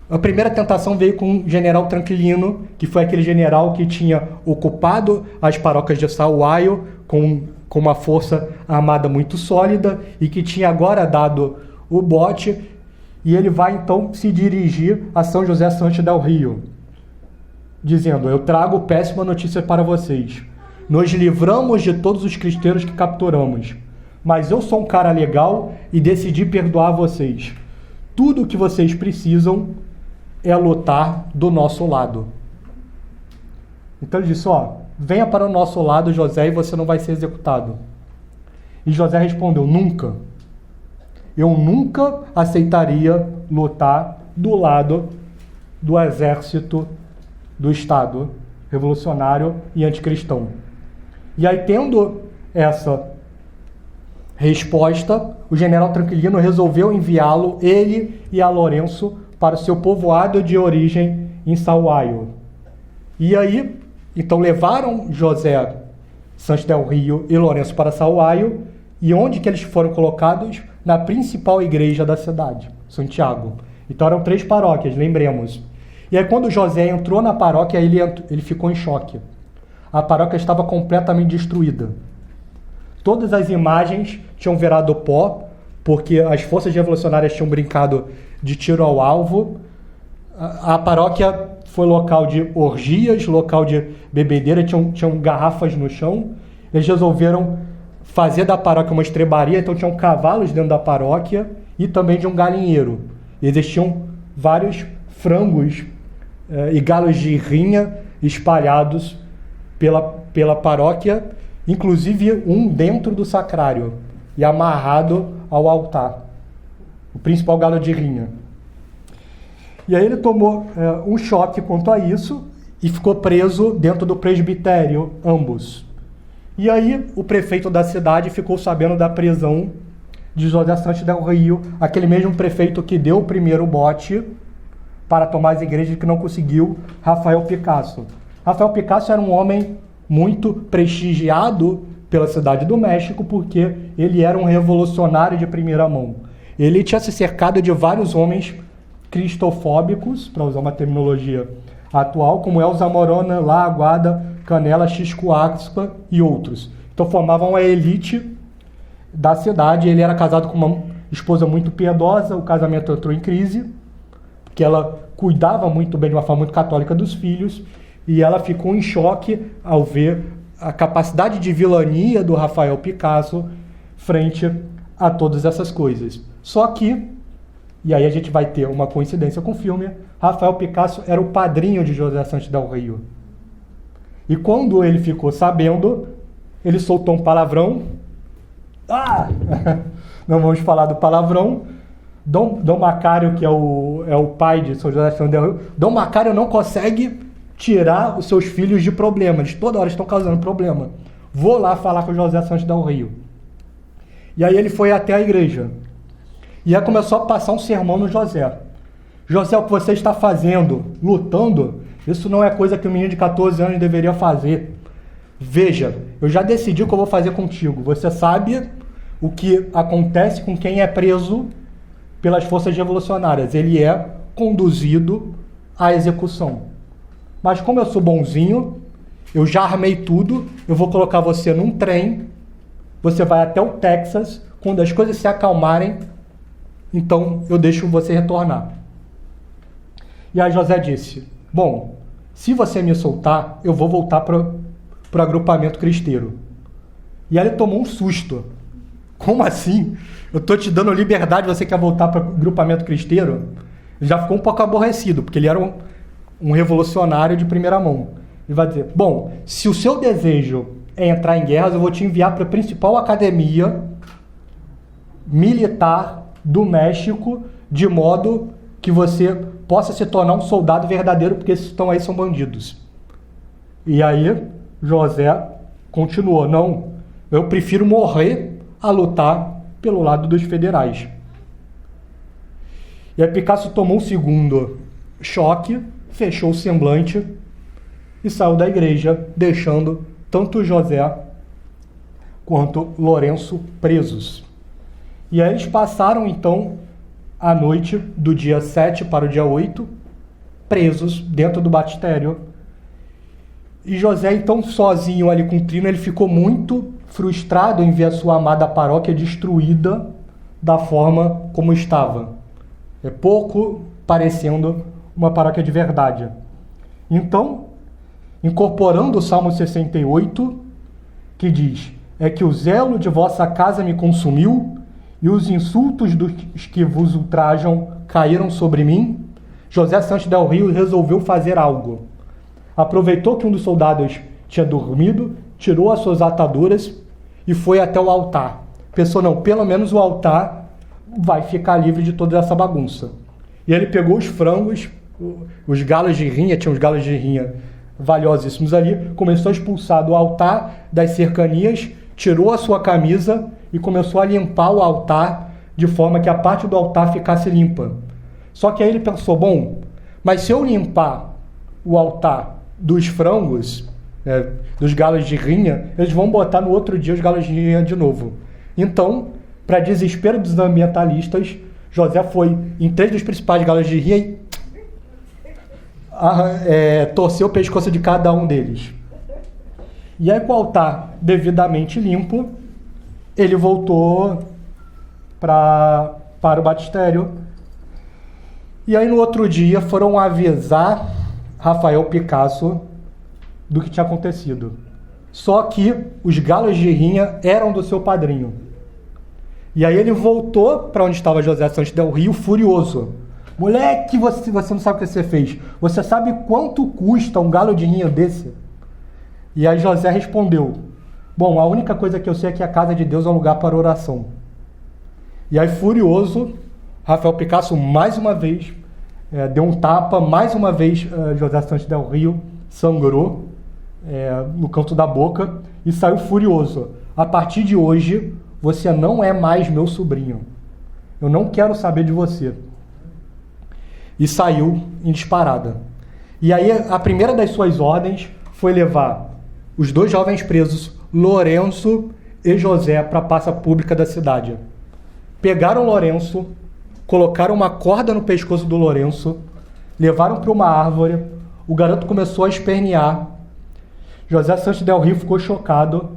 A primeira tentação veio com o general Tranquilino, que foi aquele general que tinha ocupado as paróquias de Sahuayo com uma força armada muito sólida e que tinha agora dado o bote, e ele vai então se dirigir a São José Santos del Rio, dizendo: eu trago péssima notícia para vocês. Nos livramos de todos os cristeiros que capturamos, mas eu sou um cara legal e decidi perdoar vocês. Tudo o que vocês precisam é lutar do nosso lado. Então ele disse: venha para o nosso lado, José, e você não vai ser executado. E José respondeu: nunca. Eu nunca aceitaria lutar do lado do exército do Estado revolucionário e anticristão. E aí, tendo essa resposta, o general Tranquilino resolveu enviá-lo, ele e a Lourenço, para o seu povoado de origem em Sahuayo. E aí, então, levaram José Santos del Rio e Lourenço para Sahuayo, e onde que eles foram colocados? Na principal igreja da cidade, Santiago. Então eram 3 paróquias, lembremos. E aí quando José entrou na paróquia, ele ficou em choque. A paróquia estava completamente destruída. Todas as imagens tinham virado pó, porque as forças revolucionárias tinham brincado de tiro ao alvo. A paróquia foi local de orgias, local de bebedeira, tinham garrafas no chão. Eles resolveram fazer da paróquia uma estrebaria, então tinham cavalos dentro da paróquia e também de um galinheiro. Existiam vários frangos e galos de rinha espalhados pela paróquia, inclusive um dentro do sacrário e amarrado ao altar, o principal galo de rinha. E aí ele tomou um choque quanto a isso e ficou preso dentro do presbitério, ambos. E aí o prefeito da cidade ficou sabendo da prisão de José Santos del Rio, aquele mesmo prefeito que deu o primeiro bote para tomar as igrejas, que não conseguiu, Rafael Picasso. Rafael Picasso era um homem muito prestigiado pela cidade do México, porque ele era um revolucionário de primeira mão. Ele tinha se cercado de vários homens cristofóbicos, para usar uma terminologia atual, como Elza Morona, La Aguada, Canela, Xiscoaxpa e outros. Então formavam a elite da cidade. Ele era casado com uma esposa muito piedosa, o casamento entrou em crise, porque ela cuidava muito bem, de uma forma muito católica, dos filhos, e ela ficou em choque ao ver a capacidade de vilania do Rafael Picasso frente a todas essas coisas. Só que, e aí a gente vai ter uma coincidência com o filme, Rafael Picasso era o padrinho de José Santos del Rio. E quando ele ficou sabendo, ele soltou um palavrão. Não vamos falar do palavrão. Dom Macário, que é o pai de São José Santos del Rio, Dom Macário não consegue tirar os seus filhos de problemas. Toda hora estão causando problema. Vou lá falar com José Santos del Rio. E aí ele foi até a igreja. E aí começou a passar um sermão no José. José, o que você está fazendo, lutando, isso não é coisa que um menino de 14 anos deveria fazer. Veja, eu já decidi o que eu vou fazer contigo. Você sabe o que acontece com quem é preso pelas forças revolucionárias. Ele é conduzido à execução. Mas como eu sou bonzinho, eu já armei tudo, eu vou colocar você num trem, você vai até o Texas, quando as coisas se acalmarem, então eu deixo você retornar. E aí José disse: bom, se você me soltar, eu vou voltar para o agrupamento cristeiro. E aí ele tomou um susto. Como assim? Eu estou te dando liberdade, você quer voltar para o agrupamento cristeiro? Ele já ficou um pouco aborrecido, porque ele era um revolucionário de primeira mão. Ele vai dizer: bom, se o seu desejo é entrar em guerras, eu vou te enviar para a principal academia militar do México, de modo que você possa se tornar um soldado verdadeiro, porque esses que estão aí são bandidos. E aí José continuou: não, eu prefiro morrer a lutar pelo lado dos federais. E aí Picasso tomou um segundo choque, fechou o semblante e saiu da igreja, deixando tanto José quanto Lourenço presos. E aí eles passaram então à noite do dia 7 para o dia 8, presos dentro do batistério. E José, então, sozinho ali com Trina, ele ficou muito frustrado em ver a sua amada paróquia destruída da forma como estava. É pouco parecendo uma paróquia de verdade. Então, incorporando o Salmo 68, que diz: é que o zelo de vossa casa me consumiu, e os insultos dos que vos ultrajam caíram sobre mim, José Santos del Rio resolveu fazer algo. Aproveitou que um dos soldados tinha dormido, tirou as suas ataduras e foi até o altar. Pensou, não, pelo menos o altar vai ficar livre de toda essa bagunça. E ele pegou os frangos, os galos de rinha, tinha uns galos de rinha valiosíssimos ali, começou a expulsar do altar, das cercanias, tirou a sua camisa e começou a limpar o altar de forma que a parte do altar ficasse limpa. Só que aí ele pensou, bom, mas se eu limpar o altar dos frangos, dos galos de rinha, eles vão botar no outro dia os galos de rinha de novo. Então, para desespero dos ambientalistas, José foi em 3 dos principais galos de rinha e torceu o pescoço de cada um deles. E aí, com o altar devidamente limpo, ele voltou para o batistério. E aí, no outro dia, foram avisar Rafael Picasso do que tinha acontecido. Só que os galos de rinha eram do seu padrinho. E aí ele voltou para onde estava José Santos del Rio, furioso. Moleque, você não sabe o que você fez. Você sabe quanto custa um galo de rinha desse? E aí José respondeu, bom, a única coisa que eu sei é que a casa de Deus é um lugar para oração. E aí, furioso, Rafael Picasso, mais uma vez, deu um tapa, mais uma vez José Santos del Rio sangrou no canto da boca e saiu furioso. A partir de hoje, você não é mais meu sobrinho. Eu não quero saber de você. E saiu em disparada. E aí, a primeira das suas ordens foi levar os 2 jovens presos, Lourenço e José, para a praça pública da cidade. Pegaram Lourenço, colocaram uma corda no pescoço do Lourenço, levaram para uma árvore, o garoto começou a espernear. José Santos del Rio ficou chocado,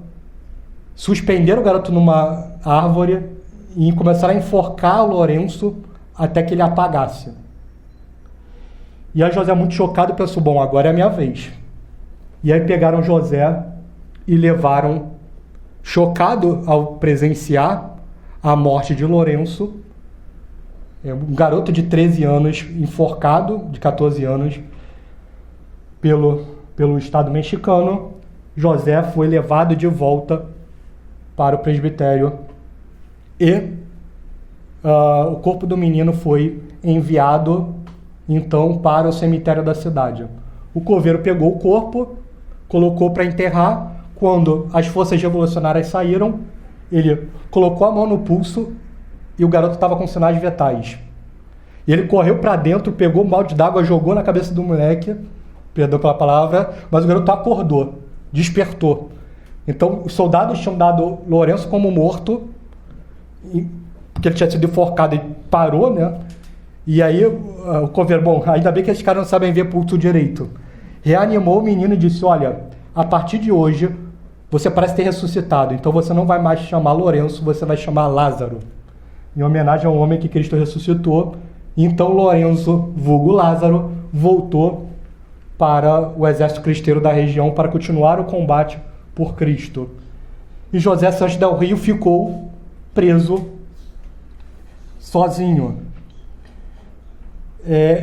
suspenderam o garoto numa árvore e começaram a enforcar o Lourenço até que ele apagasse. E aí José, muito chocado, pensou, bom, agora é a minha vez. E aí pegaram José e levaram, chocado ao presenciar a morte de Lourenço, um garoto de 13 anos, enforcado, de 14 anos, pelo Estado mexicano. José foi levado de volta para o presbitério e o corpo do menino foi enviado, então, para o cemitério da cidade. O coveiro pegou o corpo, colocou para enterrar. Quando as forças revolucionárias saíram, ele colocou a mão no pulso e o garoto estava com sinais vitais. E ele correu para dentro, pegou um balde d'água, jogou na cabeça do moleque, perdão pela palavra, mas o garoto acordou, despertou. Então, os soldados tinham dado Lourenço como morto, porque ele tinha sido enforcado e parou, né? E aí o coveiro, bom, ainda bem que esses caras não sabem ver pulso direito. Reanimou o menino e disse, olha, a partir de hoje, você parece ter ressuscitado, então você não vai mais chamar Lourenço, você vai chamar Lázaro. Em homenagem ao homem que Cristo ressuscitou. Então Lourenço, vulgo Lázaro, voltou para o exército cristeiro da região para continuar o combate por Cristo. E José Santos del Rio ficou preso sozinho.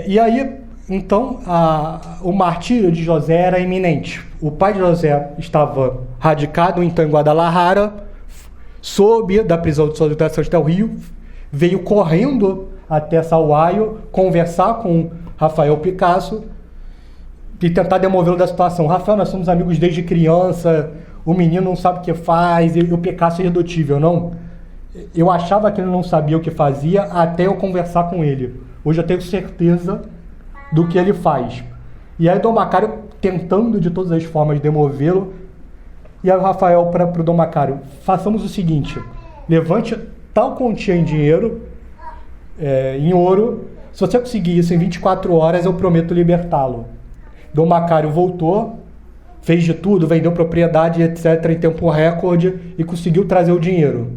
E aí, então, o martírio de José era iminente. O pai de José estava radicado então em Guadalajara, soube da prisão de José Santos del Rio, veio correndo até Sahuayo conversar com Rafael Picasso e tentar demovê-lo da situação. Rafael, nós somos amigos desde criança, o menino não sabe o que faz, e o Picasso é irredutível, não? Eu achava que ele não sabia o que fazia até eu conversar com ele. Hoje eu tenho certeza do que ele faz. E aí Dom Macário tentando de todas as formas demovê-lo, e aí o Rafael para o Dom Macário, façamos o seguinte, levante tal quantia em dinheiro em ouro. Se você conseguir isso em 24 horas, eu prometo libertá-lo. Dom Macário voltou, fez de tudo, vendeu propriedade, etc., em tempo recorde e conseguiu trazer o dinheiro.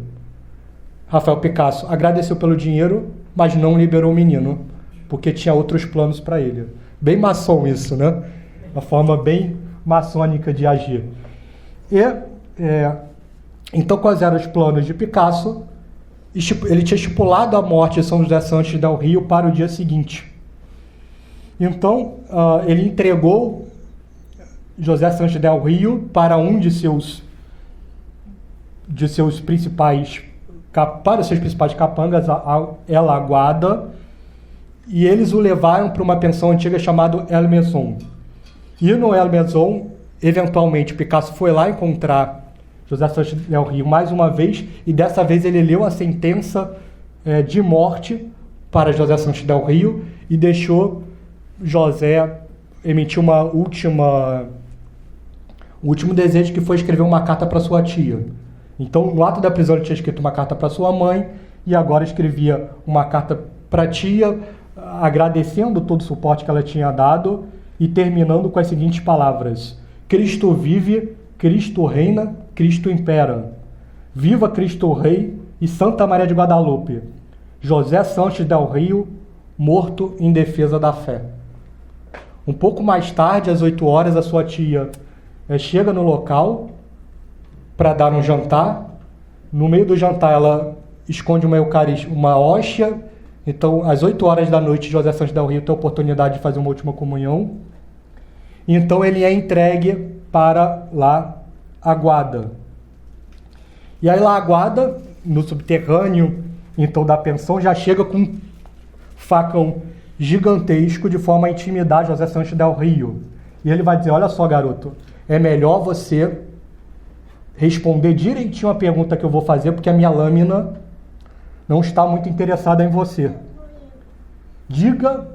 Rafael Picasso agradeceu pelo dinheiro, mas não liberou o menino, porque tinha outros planos para ele. Bem maçom isso, né? Uma forma bem maçônica de agir. Então, quais eram os planos de Picasso? Ele tinha estipulado a morte de São José Santos del Rio para o dia seguinte. Então, ele entregou José Santos del Rio para um de seus principais capangas, a El Aguada, e eles o levaram para uma pensão antiga chamada El Maison. E no El Maison, eventualmente, Picasso foi lá encontrar José Santos del Rio mais uma vez, e dessa vez ele leu a sentença de morte para José Santos del Rio e deixou José emitir o último desejo, que foi escrever uma carta para sua tia. Então, no ato da prisão, ele tinha escrito uma carta para sua mãe e agora escrevia uma carta para a tia, agradecendo todo o suporte que ela tinha dado e terminando com as seguintes palavras: Cristo vive, Cristo reina, Cristo impera. Viva Cristo Rei e Santa Maria de Guadalupe. José Santos del Rio, morto em defesa da fé. Um pouco mais tarde, às 8 horas, a sua tia chega no local para dar um jantar. No meio do jantar, ela esconde uma hóstia. Então, às 8 horas da noite, José Santos del Rio tem a oportunidade de fazer uma última comunhão. Então, ele é entregue para La Aguada. E aí, La Aguada, no subterrâneo, então, da pensão, já chega com um facão gigantesco de forma a intimidar José Santos del Rio. E ele vai dizer: olha só, garoto, é melhor você responder direitinho a pergunta que eu vou fazer, porque a minha lâmina não está muito interessada em você. Diga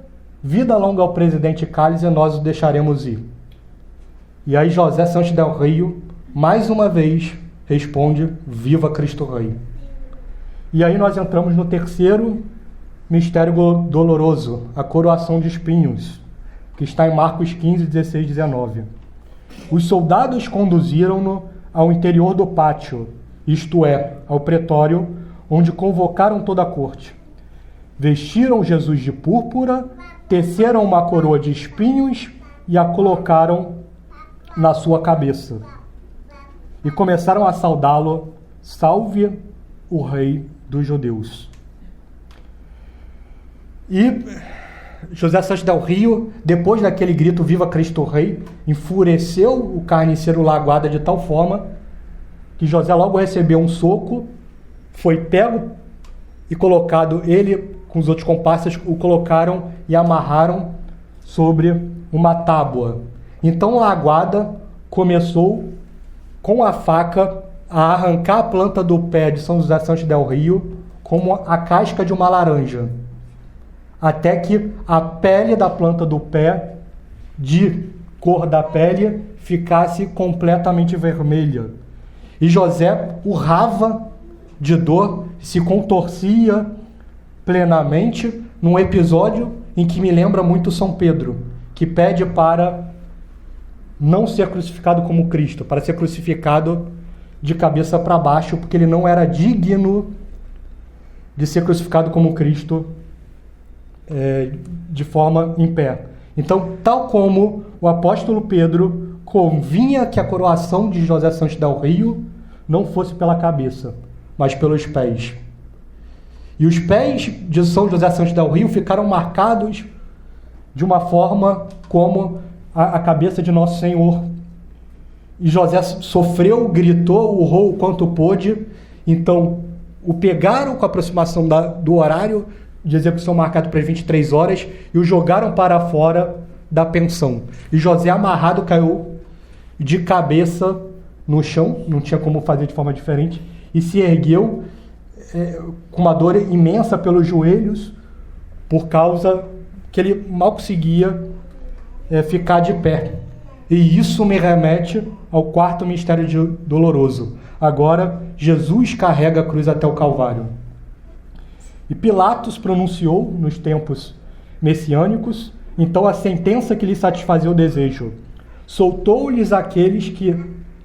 vida longa ao presidente Calles e nós o deixaremos ir. E aí José Santos del Rio, mais uma vez, responde: viva Cristo Rei. E aí nós entramos no terceiro mistério doloroso, a coroação de espinhos, que está em Marcos 15, 16, 19. Os soldados conduziram-no ao interior do pátio, isto é, ao pretório, onde convocaram toda a corte. Vestiram Jesus de púrpura, teceram uma coroa de espinhos e a colocaram na sua cabeça. E começaram a saudá-lo: salve o Rei dos Judeus. E José Santos del Rio, depois daquele grito viva Cristo Rei, enfureceu o carniceiro La Aguada de tal forma que José logo recebeu um soco, foi pego e colocado, ele com os outros comparsas o colocaram e amarraram sobre uma tábua. Então La Aguada começou com a faca a arrancar a planta do pé de São José Santos del Rio como a casca de uma laranja, até que a pele da planta do pé, de cor da pele, ficasse completamente vermelha. E José urrava de dor, se contorcia plenamente, num episódio em que me lembra muito São Pedro, que pede para não ser crucificado como Cristo, para ser crucificado de cabeça para baixo, porque ele não era digno de ser crucificado como Cristo, de forma em pé. Então, tal como o apóstolo Pedro, convinha que a coroação de José Santos del Rio não fosse pela cabeça, mas pelos pés. E os pés de São José Santos del Rio ficaram marcados de uma forma como a cabeça de Nosso Senhor. E José sofreu, gritou, urrou o quanto pôde. Então, o pegaram com a aproximação do horário de execução marcado para as 23 horas e o jogaram para fora da pensão. E José, amarrado, caiu de cabeça no chão, não tinha como fazer de forma diferente, e se ergueu com uma dor imensa pelos joelhos, por causa que ele mal conseguia ficar de pé. E isso me remete ao quarto mistério doloroso. Agora, Jesus carrega a cruz até o Calvário. E Pilatos pronunciou, nos tempos messiânicos, então a sentença que lhe satisfazia o desejo. Soltou-lhes aqueles que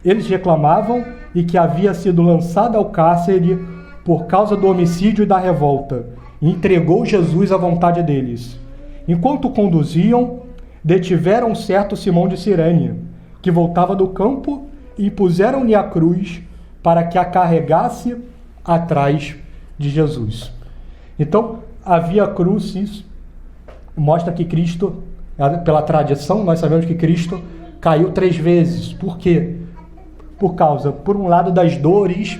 eles reclamavam e que havia sido lançado ao cárcere por causa do homicídio e da revolta, e entregou Jesus à vontade deles. Enquanto o conduziam, detiveram certo Simão de Cirene, que voltava do campo, e puseram-lhe a cruz para que a carregasse atrás de Jesus. Então, havia cruzes, mostra que Cristo, pela tradição, nós sabemos que Cristo caiu 3 vezes. Por quê? Por um lado, das dores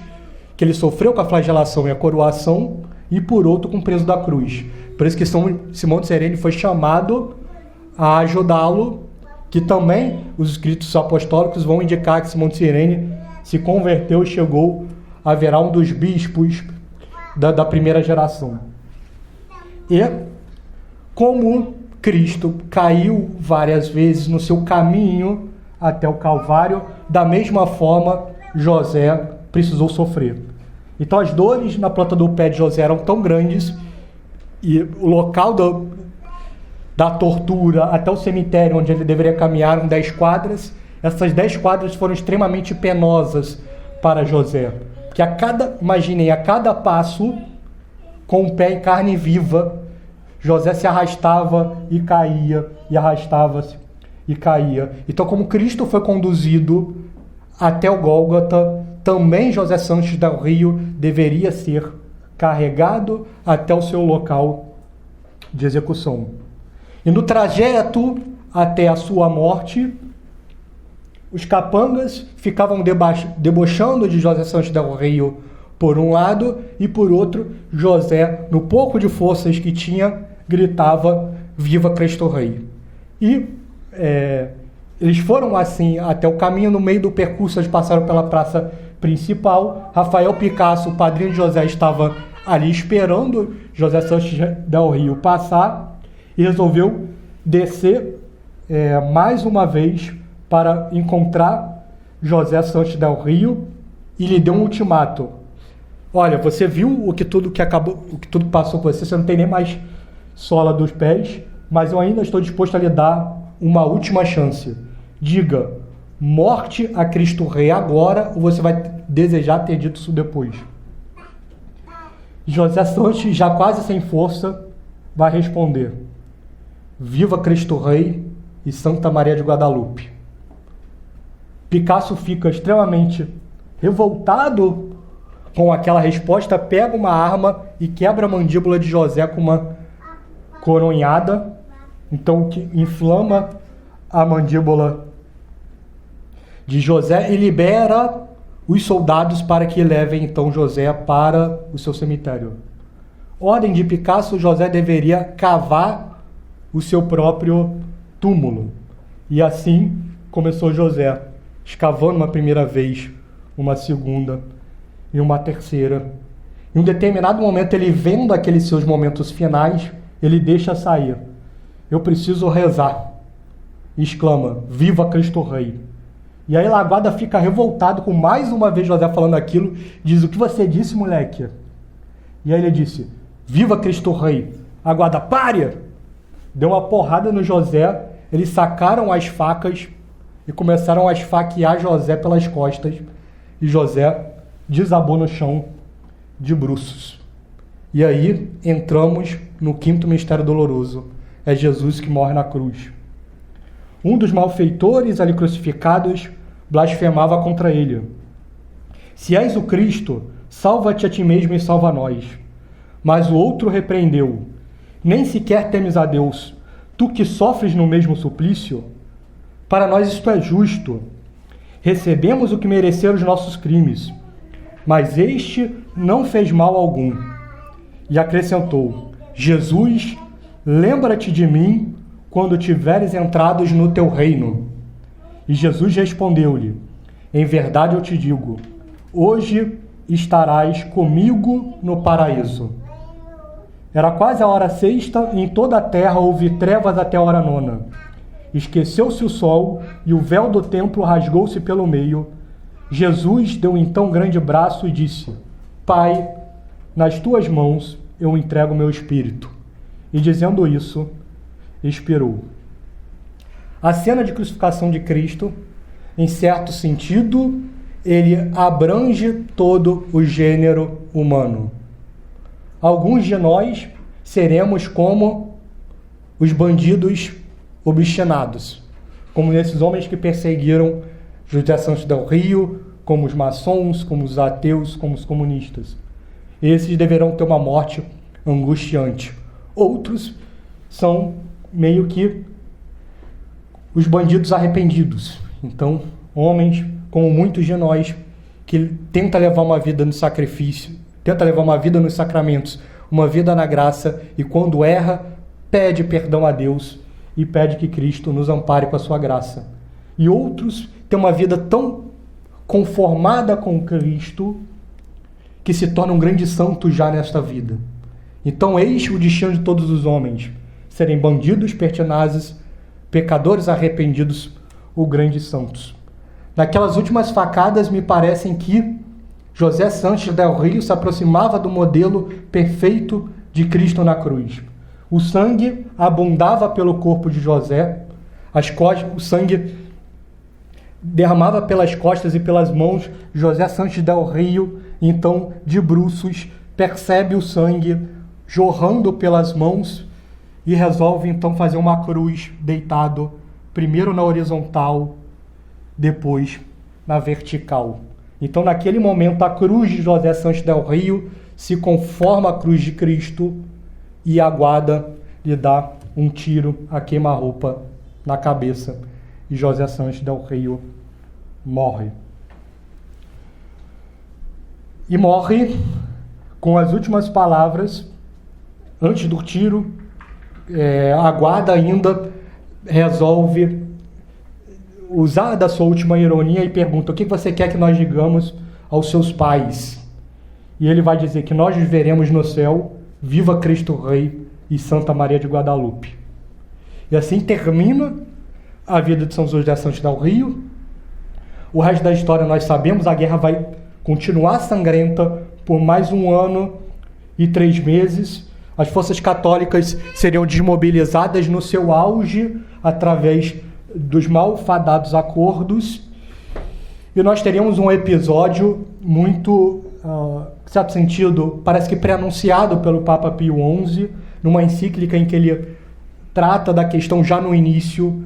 que ele sofreu com a flagelação e a coroação, e por outro, com o peso da cruz. Por isso que Simão de Cirene foi chamado a ajudá-lo, que também os escritos apostólicos vão indicar que Simão de Cirene se converteu e chegou a virar um dos bispos da primeira geração. E como Cristo caiu várias vezes no seu caminho até o Calvário, da mesma forma José precisou sofrer. Então as dores na planta do pé de José eram tão grandes, e o local da tortura até o cemitério onde ele deveria caminhar eram 10 quadras. Essas 10 quadras foram extremamente penosas para José, que imaginem, a cada passo, com o pé em carne viva, José se arrastava e caía, e arrastava-se e caía. Então, como Cristo foi conduzido até o Gólgota, também José Santos del Rio deveria ser carregado até o seu local de execução. E no trajeto até a sua morte, os capangas ficavam debochando de José Santos del Rio por um lado, e por outro, José, no pouco de forças que tinha, gritava: "Viva Cristo Rei!". E eles foram assim até o caminho. No meio do percurso, eles passaram pela praça principal. Rafael Picasso, o padrinho de José, estava ali esperando José Santos del Rio passar, e resolveu descer mais uma vez para encontrar José Santos del Rio, e lhe deu um ultimato: olha, você viu o que tudo passou por você, você não tem nem mais sola dos pés, mas eu ainda estou disposto a lhe dar uma última chance. Diga: morte a Cristo Rei agora, ou você vai desejar ter dito isso depois? José Santos, já quase sem força, vai responder: viva Cristo Rei e Santa Maria de Guadalupe. Picasso fica extremamente revoltado com aquela resposta, pega uma arma e quebra a mandíbula de José com uma coronhada, então que inflama a mandíbula de José, e libera os soldados para que levem então José para o seu cemitério. Ordem de Picasso: José deveria cavar o seu próprio túmulo. E assim começou José, escavando uma primeira vez, uma segunda e uma terceira. Em um determinado momento, ele, vendo aqueles seus momentos finais, ele deixa sair: eu preciso rezar. E exclama: viva Cristo Rei. E aí Laguada fica revoltado com mais uma vez José falando aquilo, diz: o que você disse, moleque? E aí ele disse: viva Cristo Rei. Aguada: pare! Deu uma porrada no José, eles sacaram as facas e começaram a esfaquear José pelas costas, e José desabou no chão de bruços. E aí entramos no quinto mistério doloroso: é Jesus que morre na cruz. Um dos malfeitores ali crucificados blasfemava contra ele: se és o Cristo, salva-te a ti mesmo e salva a nós. Mas o outro repreendeu: nem sequer temes a Deus, tu que sofres no mesmo suplício? Para nós isto é justo. Recebemos o que mereceram os nossos crimes, mas este não fez mal algum. E acrescentou: Jesus, lembra-te de mim quando tiveres entrados no teu reino. E Jesus respondeu-lhe: em verdade eu te digo, hoje estarás comigo no paraíso. Era quase a hora sexta, e em toda a terra houve trevas até a hora nona. Esqueceu-se o sol, e o véu do templo rasgou-se pelo meio. Jesus deu então um grande braço e disse: Pai, nas tuas mãos eu entrego o meu espírito. E dizendo isso, expirou. A cena de crucificação de Cristo, em certo sentido, ele abrange todo o gênero humano. Alguns de nós seremos como os bandidos obstinados, como esses homens que perseguiram José Santos del Rio, como os maçons, como os ateus, como os comunistas. Esses deverão ter uma morte angustiante. Outros são meio que os bandidos arrependidos. Então, homens, como muitos de nós, que tentam levar uma vida no sacrifício, tentam levar uma vida nos sacramentos, uma vida na graça, e quando erra, pede perdão a Deus e pede que Cristo nos ampare com a sua graça. E outros têm uma vida tão conformada com Cristo que se tornam grandes santos já nesta vida. Então, eis o destino de todos os homens: serem bandidos pertinazes, pecadores arrependidos ou grandes santos. Naquelas últimas facadas, me parecem que José Santos del Rio se aproximava do modelo perfeito de Cristo na cruz. O sangue abundava pelo corpo de José, o sangue derramava pelas costas e pelas mãos. José Santos del Rio, então, de bruços, percebe o sangue jorrando pelas mãos e resolve, então, fazer uma cruz deitado, primeiro na horizontal, depois na vertical. Então, naquele momento, a cruz de José Santos del Rio se conforma à cruz de Cristo e a guarda lhe dá um tiro a queima-roupa na cabeça e José Santos del Rio morre. E morre com as últimas palavras, antes do tiro. A guarda ainda resolve usar da sua última ironia e pergunta: o que você quer que nós digamos aos seus pais? E ele vai dizer que nós viveremos no céu, viva Cristo Rei e Santa Maria de Guadalupe. E assim termina a vida de São José Santos del Rio. O resto da história nós sabemos, a guerra vai continuar sangrenta por mais 1 ano e 3 meses. As forças católicas seriam desmobilizadas no seu auge através dos malfadados acordos. E nós teríamos um episódio muito, em certo sentido, parece que pré-anunciado pelo Papa Pio XI, numa encíclica em que ele trata da questão já no início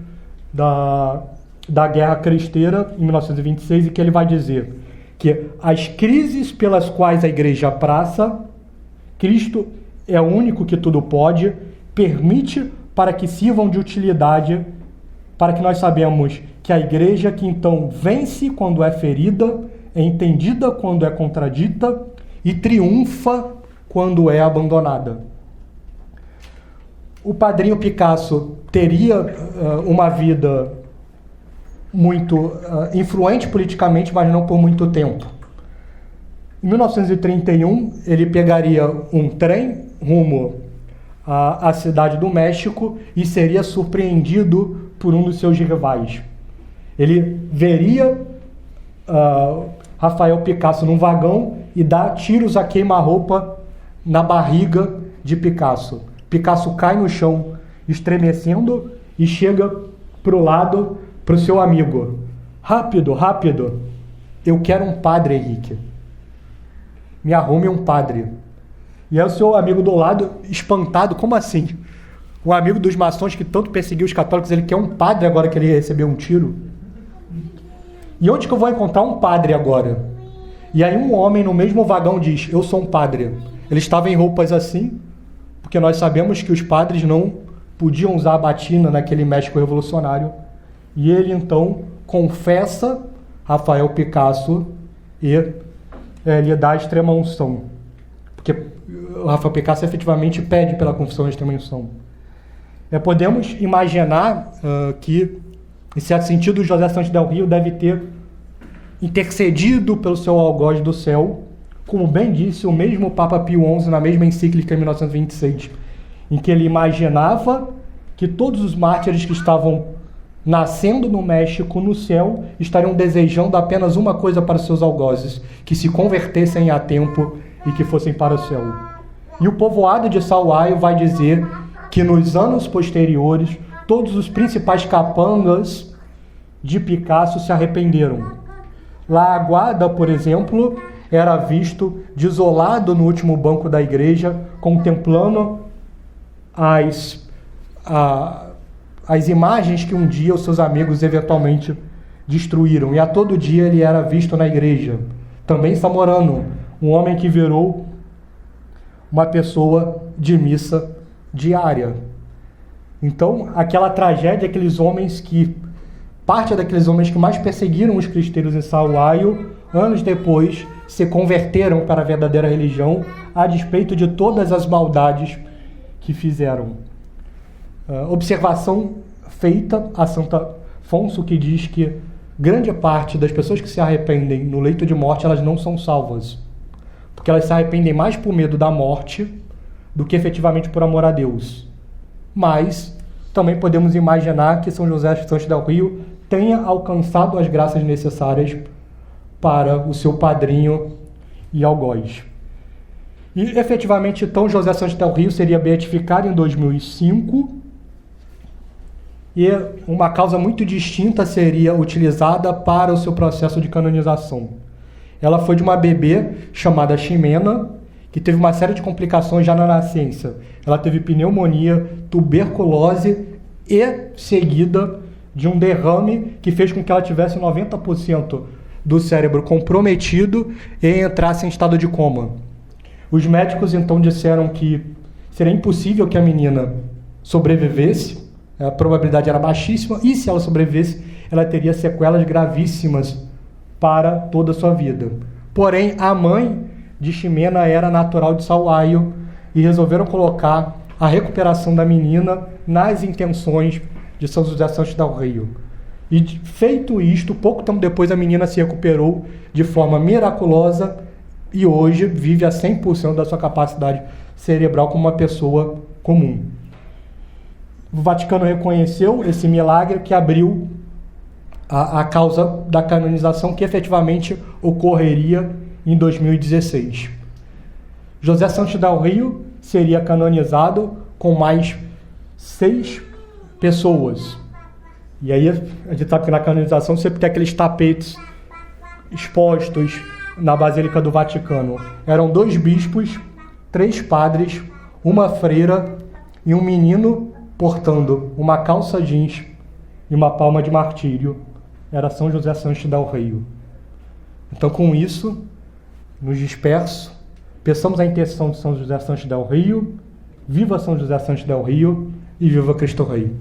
da Guerra Cristera, em 1926, e que ele vai dizer que as crises pelas quais a Igreja passa, Cristo é o único que tudo pode, permite para que sirvam de utilidade, para que nós sabemos que a Igreja que então vence quando é ferida, é entendida quando é contradita e triunfa quando é abandonada. O padrinho Picasso teria uma vida muito influente politicamente, mas não por muito tempo. Em 1931, ele pegaria um trem rumo à cidade do México e seria surpreendido por um dos seus rivais. Ele veria Rafael Picasso num vagão e dá tiros a queima-roupa na barriga de Picasso. Picasso cai no chão, estremecendo, e chega para o lado, para o seu amigo. Rápido, rápido, eu quero um padre, Henrique. Me arrume um padre. E aí o seu amigo do lado, espantado, como assim? Um amigo dos maçons que tanto perseguiu os católicos, ele quer um padre agora que ele recebeu um tiro? E onde que eu vou encontrar um padre agora? E aí um homem no mesmo vagão diz: eu sou um padre. Ele estava em roupas assim, porque nós sabemos que os padres não podiam usar a batina naquele México revolucionário. E ele então confessa Rafael Picasso e lhe dá a extrema unção. Porque o Rafael Picasso efetivamente pede pela confissão da extrema unção. Podemos imaginar que, em certo sentido, José Santos del Rio deve ter intercedido pelo seu algoz do céu, como bem disse o mesmo Papa Pio XI na mesma encíclica em 1926, em que ele imaginava que todos os mártires que estavam nascendo no México, no céu, estariam desejando apenas uma coisa para os seus algozes: que se convertessem a tempo e que fossem para o céu. E o povoado de Sahuaio vai dizer que nos anos posteriores, todos os principais capangas de Picasso se arrependeram. La Aguada, por exemplo, era visto desolado no último banco da igreja, contemplando as imagens que um dia os seus amigos eventualmente destruíram. E a todo dia ele era visto na igreja. Também Zamorano, um homem que virou uma pessoa de missa diária. Então, aquela tragédia, parte daqueles homens que mais perseguiram os cristãos em Sahuaio, anos depois se converteram para a verdadeira religião, a despeito de todas as maldades que fizeram. Observação feita a Santo Afonso, que diz que grande parte das pessoas que se arrependem no leito de morte, elas não são salvas, porque elas se arrependem mais por medo da morte do que efetivamente por amor a Deus. Mas também podemos imaginar que São José Santos del Rio tenha alcançado as graças necessárias para o seu padrinho e algoz. E efetivamente, então, José Santos del Rio seria beatificado em 2005, e uma causa muito distinta seria utilizada para o seu processo de canonização. Ela foi de uma bebê chamada Ximena, que teve uma série de complicações já na nascença. Ela teve pneumonia, tuberculose e seguida de um derrame que fez com que ela tivesse 90% do cérebro comprometido e entrasse em estado de coma. Os médicos então disseram que seria impossível que a menina sobrevivesse, a probabilidade era baixíssima, e se ela sobrevivesse, ela teria sequelas gravíssimas para toda a sua vida. Porém, a mãe de Ximena era natural de Sahuaio e resolveram colocar a recuperação da menina nas intenções de São José Santos del Rio. E feito isto, pouco tempo depois a menina se recuperou de forma miraculosa e hoje vive a 100% da sua capacidade cerebral como uma pessoa comum. O Vaticano reconheceu esse milagre que abriu a causa da canonização, que efetivamente ocorreria em 2016. José Santos del Rio seria canonizado com mais 6 pessoas. E aí a gente sabe que na canonização sempre tem aqueles tapetes expostos na Basílica do Vaticano. Eram 2 bispos, 3 padres, uma freira e um menino portando uma calça jeans e uma palma de martírio. Era São José Santos del Rio. Então, com isso, nos disperso, peçamos a intercessão de São José Santos del Rio. Viva São José Santos del Rio e viva Cristo Rei.